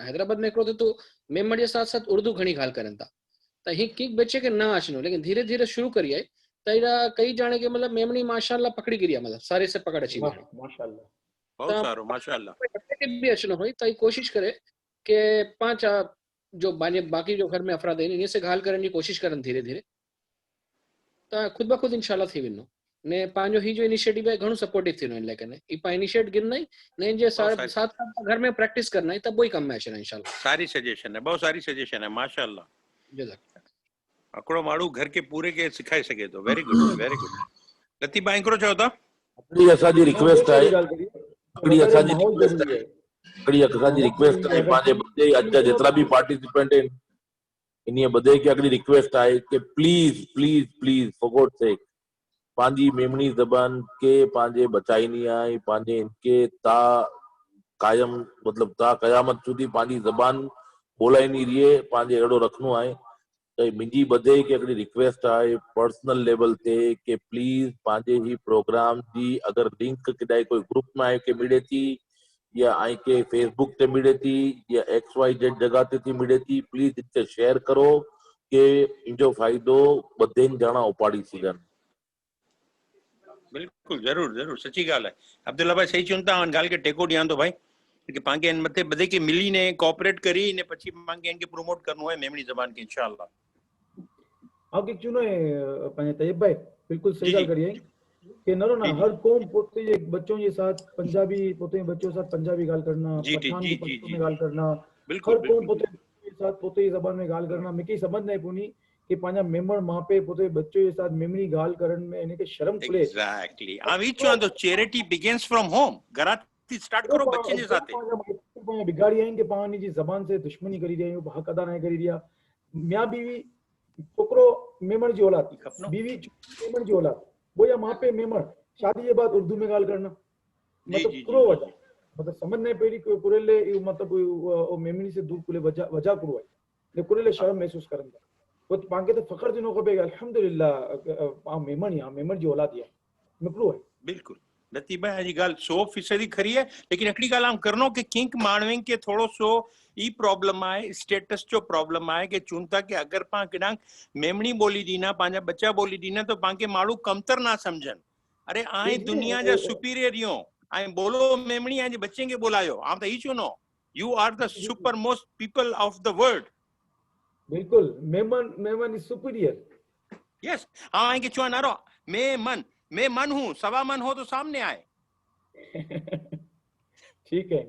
हैदराबाद में हिकिड़ो तो मेमण जे साथ साथ उर्दू घणी ॻाल्हि करनि था, त ही कंहिं बच्चे खे न अचनो, लेकिन धीरे धीरे शुरू करी आहे त एॾा कई ॼाणे के मतलब मेमणी माशाल्लाह पकड़ी गिरी आहे, मतलब सारे से पकड़ अची वई माशाल्लाह बहुत सारो माशाल्लाह के भी अचनो हुई त कोशिश करे कि पांच जो बाकी जो घर में अफराद आहिनि इन से ॻाल्हि करण जी कोशिश करनि धीरे धीरे, त खुद ब खुद इंशाल्लाह थी वेंदो ने पंहिंजो ही जो इनिशिएटिव है घणो सपोर्टिव थी वेंदो, लेकिन ई पा इनिशिएट गिरना ही ने जे साथ घर में प्रैक्टिस करना ही तब वही कम में अचना इंशाल्लाह। सारी सजेशन है, बहुत सारी सजेशन है माशाल्लाह। हिकिड़ो माण्हू घर के पूरे के सिखाए सघे थो, वेरी गुड वेरी गुड। लतीफ़ा हिकिड़ो चओ था? हिकिड़ी असांजी रिक्वेस्ट आहे, हिकिड़ी असांजी रिक्वेस्ट आहे पंहिंजे बदे अॼु जा जेतिरा बि पार्टिसिपेंट आहिनि इन्हीअ बदे खे हिकिड़ी रिक्वेस्ट आहे कि please please please for God sake पंहिंजी मेमणी ज़बान के पंहिंजे बचाइनी आहे, पंहिंजे इनके ता कायम मतलब ता क़यामत સુધી पंहिंजी ज़बान ॿोलाईंदी रहे, पंहिंजे अहिड़ो रखणो आहे। त मुंहिंजी बदे खे हिकिड़ी रिक्वेस्ट आहे पर्सनल लेवल ते कि प्लीज पंहिंजे ही प्रोग्राम जी अगरि लिंक किॾाई कोई ग्रुप में आहे के मिले थी या आई के फेसबुक ते मिले थी या XYZ जगह ते थी मिले थी, प्लीज इनसे शेयर करो कि इनजो फ़ाइदो ॿधे ॼणा उपाड़ी सघनि। बिल्कुल जरूर जरूर सची ॻाल्हि आहे। अब्दुल्ला भाई सही चवनि था, ॻाल्हि खे टेको ॾियां थो भाई कि पाण खे मथे बदे के मिली ने कोऑपरेट करी ने પછી पाण खे इनके प्रमोट करनो है मेमणी ज़बान के इंशाल्लाह। आगे क्यों ना पंहिंजे तैयब भाई बिल्कुल सही ॻाल्हि करी कि न ना हर कौम पोते जे बच्चों के साथ पंजाबी पोते बच्चों के साथ पंजाबी ॻाल्हि करना, पठान की पश्तो में ॻाल्हि करना, हर कौम पोते के साथ पोते ज़बान में ॻाल्हि करना, मूंखे समझ न पवनी कि पंहिंजा मेमण मां पे पोते बच्चे के साथ मेमणी ॻाल्हि करण में इनके शर्म खुले। एग्जैक्टली अभी चवां तो चैरिटी बिगिंस फ्रॉम होम, घरां थी स्टार्ट करो बच्चे जे साथ। बिगाड़ी आहिनि कि पाण जी ज़बान से दुश्मनी करी रहिया आहियूं, हक़ अदा न करी रहिया। मियां बीवी छोकरो मेमण जी औलाद, बीवी मेमण जी औलाद, वो या मां पे मेमण, शादी के बाद उर्दू में ॻाल्हि करना, मतलब कुरो वजह मतलब समझ नहीं पेरी कुरेले मतलब वो मेमणी से दूर कुले वजह कुरो है, ने कुरेले शर्म महसूस करन था। वो पांगे तो फखर दिनो को बेगा अल्हम्दुलिल्लाह आ मेमण या मेमण जी औलाद या मिकरो है। बिल्कुल लतीफ़ा जी ॻाल्हि 100% खरी है, लेकिन हिकिड़ी ॻाल्हि आउं करनो कि किंक माण्हुनि खे थोरो सो ई प्रॉब्लम आहे, स्टेटस जो प्रॉब्लम आहे कि चूं था कि अगरि पाण केॾांहुं मेमणी ॿोली ॾींदा, पंहिंजा बच्चा ॿोली ॾींदा त पाण खे माण्हू कमतर ना सम्झनि। अरे आए दुनिया जा सुपीरियर आहियूं, ऐं बोलो मेमणी ऐं बच्चे खे ॿोलायो, आउं त ई चवंदो you are the super most people of the world. बिल्कुल मेमन इज सुपीरियर। यस हाँ के चुआ नारो मैं मन हूँ, सवा मन हो तो सामने आए। ठीक है,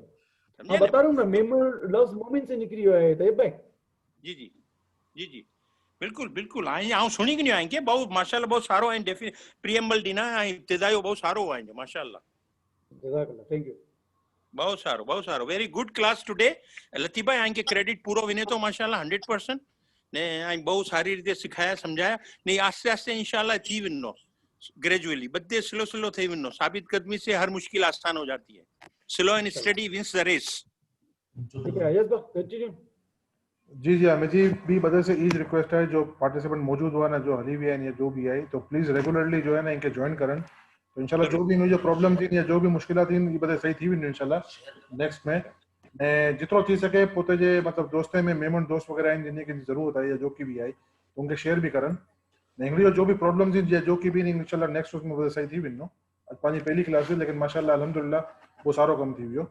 मैं बता रहा हूँ ना, मेमन लव्स मोमिन से निकली हुआ है तैयब भाई। जी जी जी जी बिल्कुल बिल्कुल आई आऊं सुनी कि नहीं आई के बहुत माशाल्लाह बहुत सारो है डेफिनेट प्रीएम्बल दीना है इब्तिदाई बहुत सारो है माशाल्लाह। जज़ाकल्लाह, थैंक यू। बहुत सारो वेरी गुड क्लास टुडे। लतीफ़ा आई के क्रेडिट पूरो विने तो माशाल्लाह 100% ने आई बहुत सारी रीते सिखाया समझाया ने आस्ते आस्ते इंशाल्लाह थी विनो ग्रेजुअली बदे स्लो स्लो थी विनो। साबित कदमी से हर मुश्किल आसान हो जाती है। Slow and steady wins the race. ठीक है यस बस कंटिन्यू। जी जी मुझी भी बदल से ईज रिक्वेस्ट है जो पार्टिसिपेंट मौजूद हुआ ना जो हली भी है या जो भी आई तो प्लीज रेगुलरली जो है ना इनके ज्वाइन करन तो इंशाल्लाह जो भी जो प्रॉब्लम थी या जो भी मुश्किलात थी ये बदे सही थी भी इंशाल्लाह नेक्स्ट में जितो थी सके पोते जे मतलब दोस्ते में मेमन दोस्त वगैरह आहिनि जिनकी जरूरत है या जो की भी आई उनके शेयर भी करन इंग्लिश जो भी प्रॉब्लम थी जो की भी इंशाल्लाह नेक्स्ट वीक में बदे सही थी विनो। आज पांची पहली क्लास हुई लेकिन माशाल्लाह अल्हम्दुलिल्लाह वो सारो कम थी वियो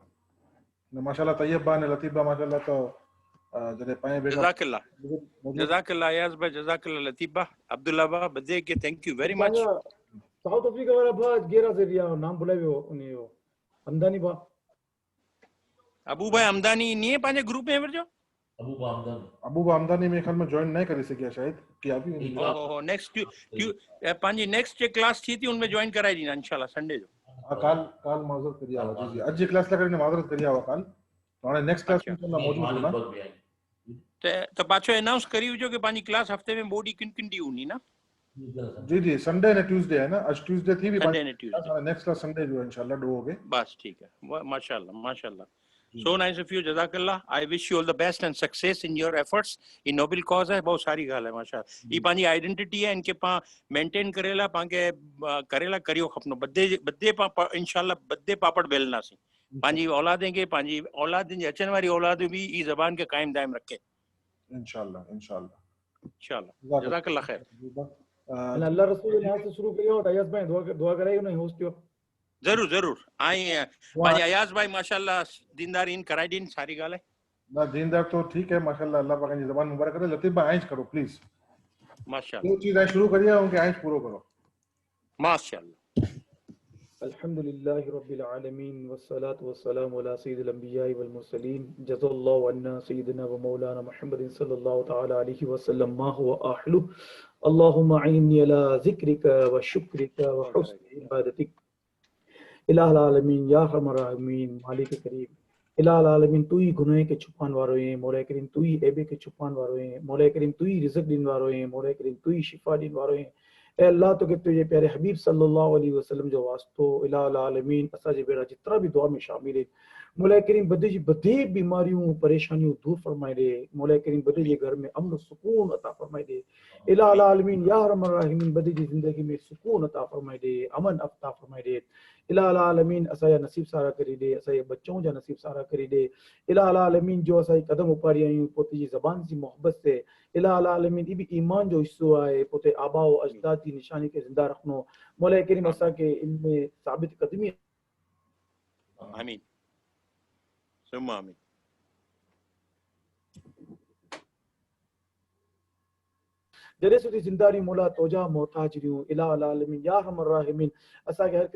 माशाल्लाह। तैयबा ने लतीफ़ा माशाल्लाह तो जज़ाकल्लाह याज़ भाई जज़ाकल्लाह लतीफ़ा अब्दुल्ला बा बदे के thank you very much. South Africa वाला बा गेरा से रिया नाम बुलायो उन्हें हमदानी बा अबू भाई हमदानी नहीं है पांचे ग्रुप में वरजो अबू बा हमदानी में ख्याल में ज्वाइन नहीं कर सकिया शायद कि अभी ओहो नेक्स्ट पांची नेक्स्ट क्लास थी उनमें ज्वाइन कराई दी ना इंशाल्लाह संडे जो काल माजरत करिया हुआ जी आज जी क्लास लगा माजरत करिया हुआ काल तो नेक्स्ट क्लास में इंशाल्लाह मौजूद होना तो पाछो अनाउंस करी हुजो कि पांची क्लास हफ्ते में बोडी किन डी हुनी ना। जी जी संडे ने ट्यूसडे है ना आज ट्यूसडे थी भी संडे ने ट्यूसडे नेक्स्ट क्लास संडे जो इंशाल्लाह दो हो गए बस ठीक है माशाल्लाह माशाल्लाह। So nice of you, Jazakallah. I wish you all the best and success in your efforts. In noble cause है बहुत सारी गाल है माशाल्लाह। ये पानी आइडेंटिटी है इनके पा मेंटेन करेला पांके करेला करियो खपनो बद्दे बद्दे पा इंशाल्लाह बद्दे पापड़ बेलना सी पंहिंजी औलादें खे पंहिंजी औलादनि जी अचण वारी औलाद भी ई ज़बान खे क़ाइम दाइम रखे इंशाल्लाह इंशाल्लाह इंशाल्लाह जज़ाकल्लाह ख़ैर अल्लाह रसूल ने यहाँ से शुरू करियो और अय्याज भाई दुआ कराई उन्हें होस्ट कियो ज़रूर ज़रूर ऐं पंहिंजे अयाज़ भाई माशाल्लाह दीनदारीन कराई ॾीन सारी ॻाल्हि आहे ना दीनदार तो ठीक है माशाल्लाह, अल्लाह पाक की ज़बान मुबारक करे। लतीफ़ भाई आइंश करो प्लीज, माशाल्लाह जो चीज शुरू करिए उनके आइंश पूरा करो। माशाल्लाह अल्हम्दुलिल्लाहि रब्बिल आलमीन वस्सलातु वस्सलामु अला सय्यिदिल अंबिया'i वल मुरसलीन जज़ाल्लाहु अन्ना सय्यिदना व मौलाना मुहम्मदिन सल्लल्लाहु तआला अलैहि वसल्लम मा हुवा अहलु अल्लाहुम्मा अइन्नी अला ज़िक्रिका व शुक्रिका व हुस्नि इबादतिक इलाहुल आलमीन या अरहमर राहिमीन मालिक करीम इलाहुल आलमीन तू ही गुनाह के छुपाने वारो है मौला करीम तू ही ऐबे के छुपाने वारो है मौला करीम तू ही रिज़्क ॾियण वारो है मौला करीम तू ही शिफा ॾियण वारो है ए अल्लाह तो के तुझे प्यारे हबीब सल्लल्लाहु अलैहि वसल्लम जो वास्तो इलाहुल आलमीन असा जे बेड़ा जितना भी दुआ में शामिल है मौला करीम बदे जी बदे बीमारियों परेशानियों दूर फरमाए दे मौला करीम बदे जे घर में अमन सुकून अता फरमाए दे इलाहुल आलमीन या अरहमर राहिमीन बदे जी जिंदगी में सुकून अता फरमाए दे अमन अता फरमाए दे इलाहुल आलमीन असा या नसीब सारा करी दे असा ये बच्चों जा नसीब सारा करी दे इलाहुल आलमीन जो असा कदम उपारी आयूं पोते जी ज़बान जी मोहब्बत से इलाहुल आलमीन ई भी ईमान जो हिस्सो है पोते आबा व अजदाद की निशानी के जिंदा रखनो मौला करीम असा के इनमें साबित कदमी आमीन सुम्मा आमीन जॾहिं सुधी ज़िंदारी मौला तोजा मोहताज रियूं इलाहुल आलमीन या अरहमर राहिमीन असा के हर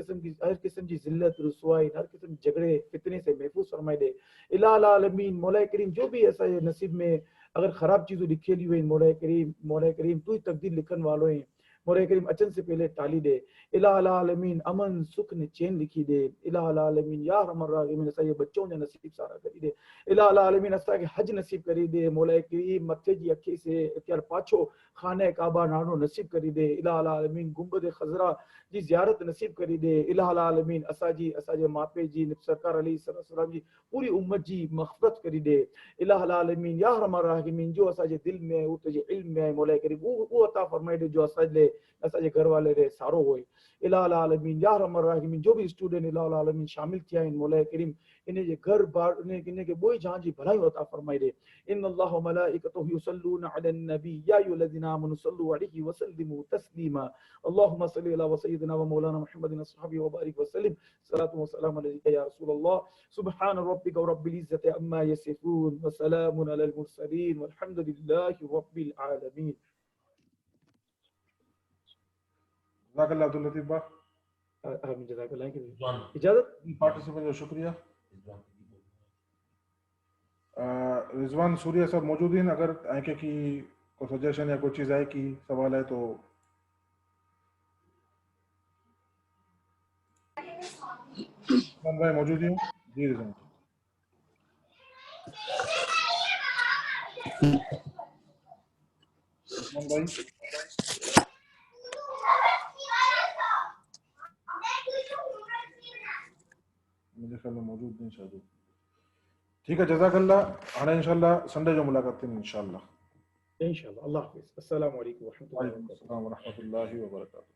किस्म की जिल्लत रुसवाई हर किस्म झगड़े फितने से महफूज फरमाए दे इलाहुल आलमीन मौला करीम जो भी असा नसीब में अगर खराब चीज़ों लिखेली हुई मौला करीम तू ही तकदीर लिखन वालो है मौला करीम अचन से पहले टाली दे इलाहुल आलमीन अमन सुख ने चैन लिखी दे इलाहुल आलमीन या अरहमर राहिमीन असा ये बच्चों जा नसीब सारा करी दे इलाहुल आलमीन असा के हज नसीब करी दे मौला करीम मथे जी अखी से इत्यार पाछो खाने काबा नानो नसीब करी दे इलाहुल आलमीन गुंबद खजरा जी ज़ियारत नसीब करी दे इलाहुल आलमीन असा जे मापे जी सरकार अलैहिस्सलाम जी पूरी उम्मत जी मग़फ़िरत करी दे इलाहुल आलमीन या अरहमर राहिमीन जो असा जे दिल में उत जे इल्म में मौला करीम वो अता फरमाए दे जो असा जे घर वाले रे सारो होए इलाहुल आलमीन या अरहमर राहिमीन जो भी स्टूडेंट इलाहुल आलमीन शामिल थिया आहिनि मौला करीम इन जे घर बार इन के बोई जहां जी भलाई अता फरमाए दे इन्नल्लाह व मलाइकतहु युसल्लूना अलन नबी या अय्युहल्लज़ीना आमनु सल्लु अलैहि व सल्लिमु तस्लीमा अल्लाहुम्मा सल्लि अला व सय्यिदिना व मौलाना मुहम्मदिन अस्हाबी व बारिक व सल्लिम सलातु व सलाम अलैका या रसूलल्लाह सुब्हान रब्बिका रब्बिल इज्जति अम्मा यसिफून व सलामुन अलल मुरसलीन वल्हम्दुलिल्लाहि रब्बिल आलमीन। जज़ाकल्लाह अब्दुल लतीफ भाई आमीन जज़ाकल्लाह इजाजत पार्टिसिपेंट जो शुक्रिया। रिजवान सूर्या सब मौजूद हैं, अगर आके की कोई सजेशन या कोई चीज़ आए की सवाल है तो भाई मौजूद ही हूँ जी रिजवान भाई मुझे ख्याल में मौजूद नहीं शायद। ठीक है जज़ाकल्लाह, हाणे इंशाल्लाह संडे जो मुलाकात थी इंशाल्लाह। इंशाल्लाह अल्लाह हाफिज़। अस्सलाम वालेकुम व रहमतुल्लाहि व बरकातहू।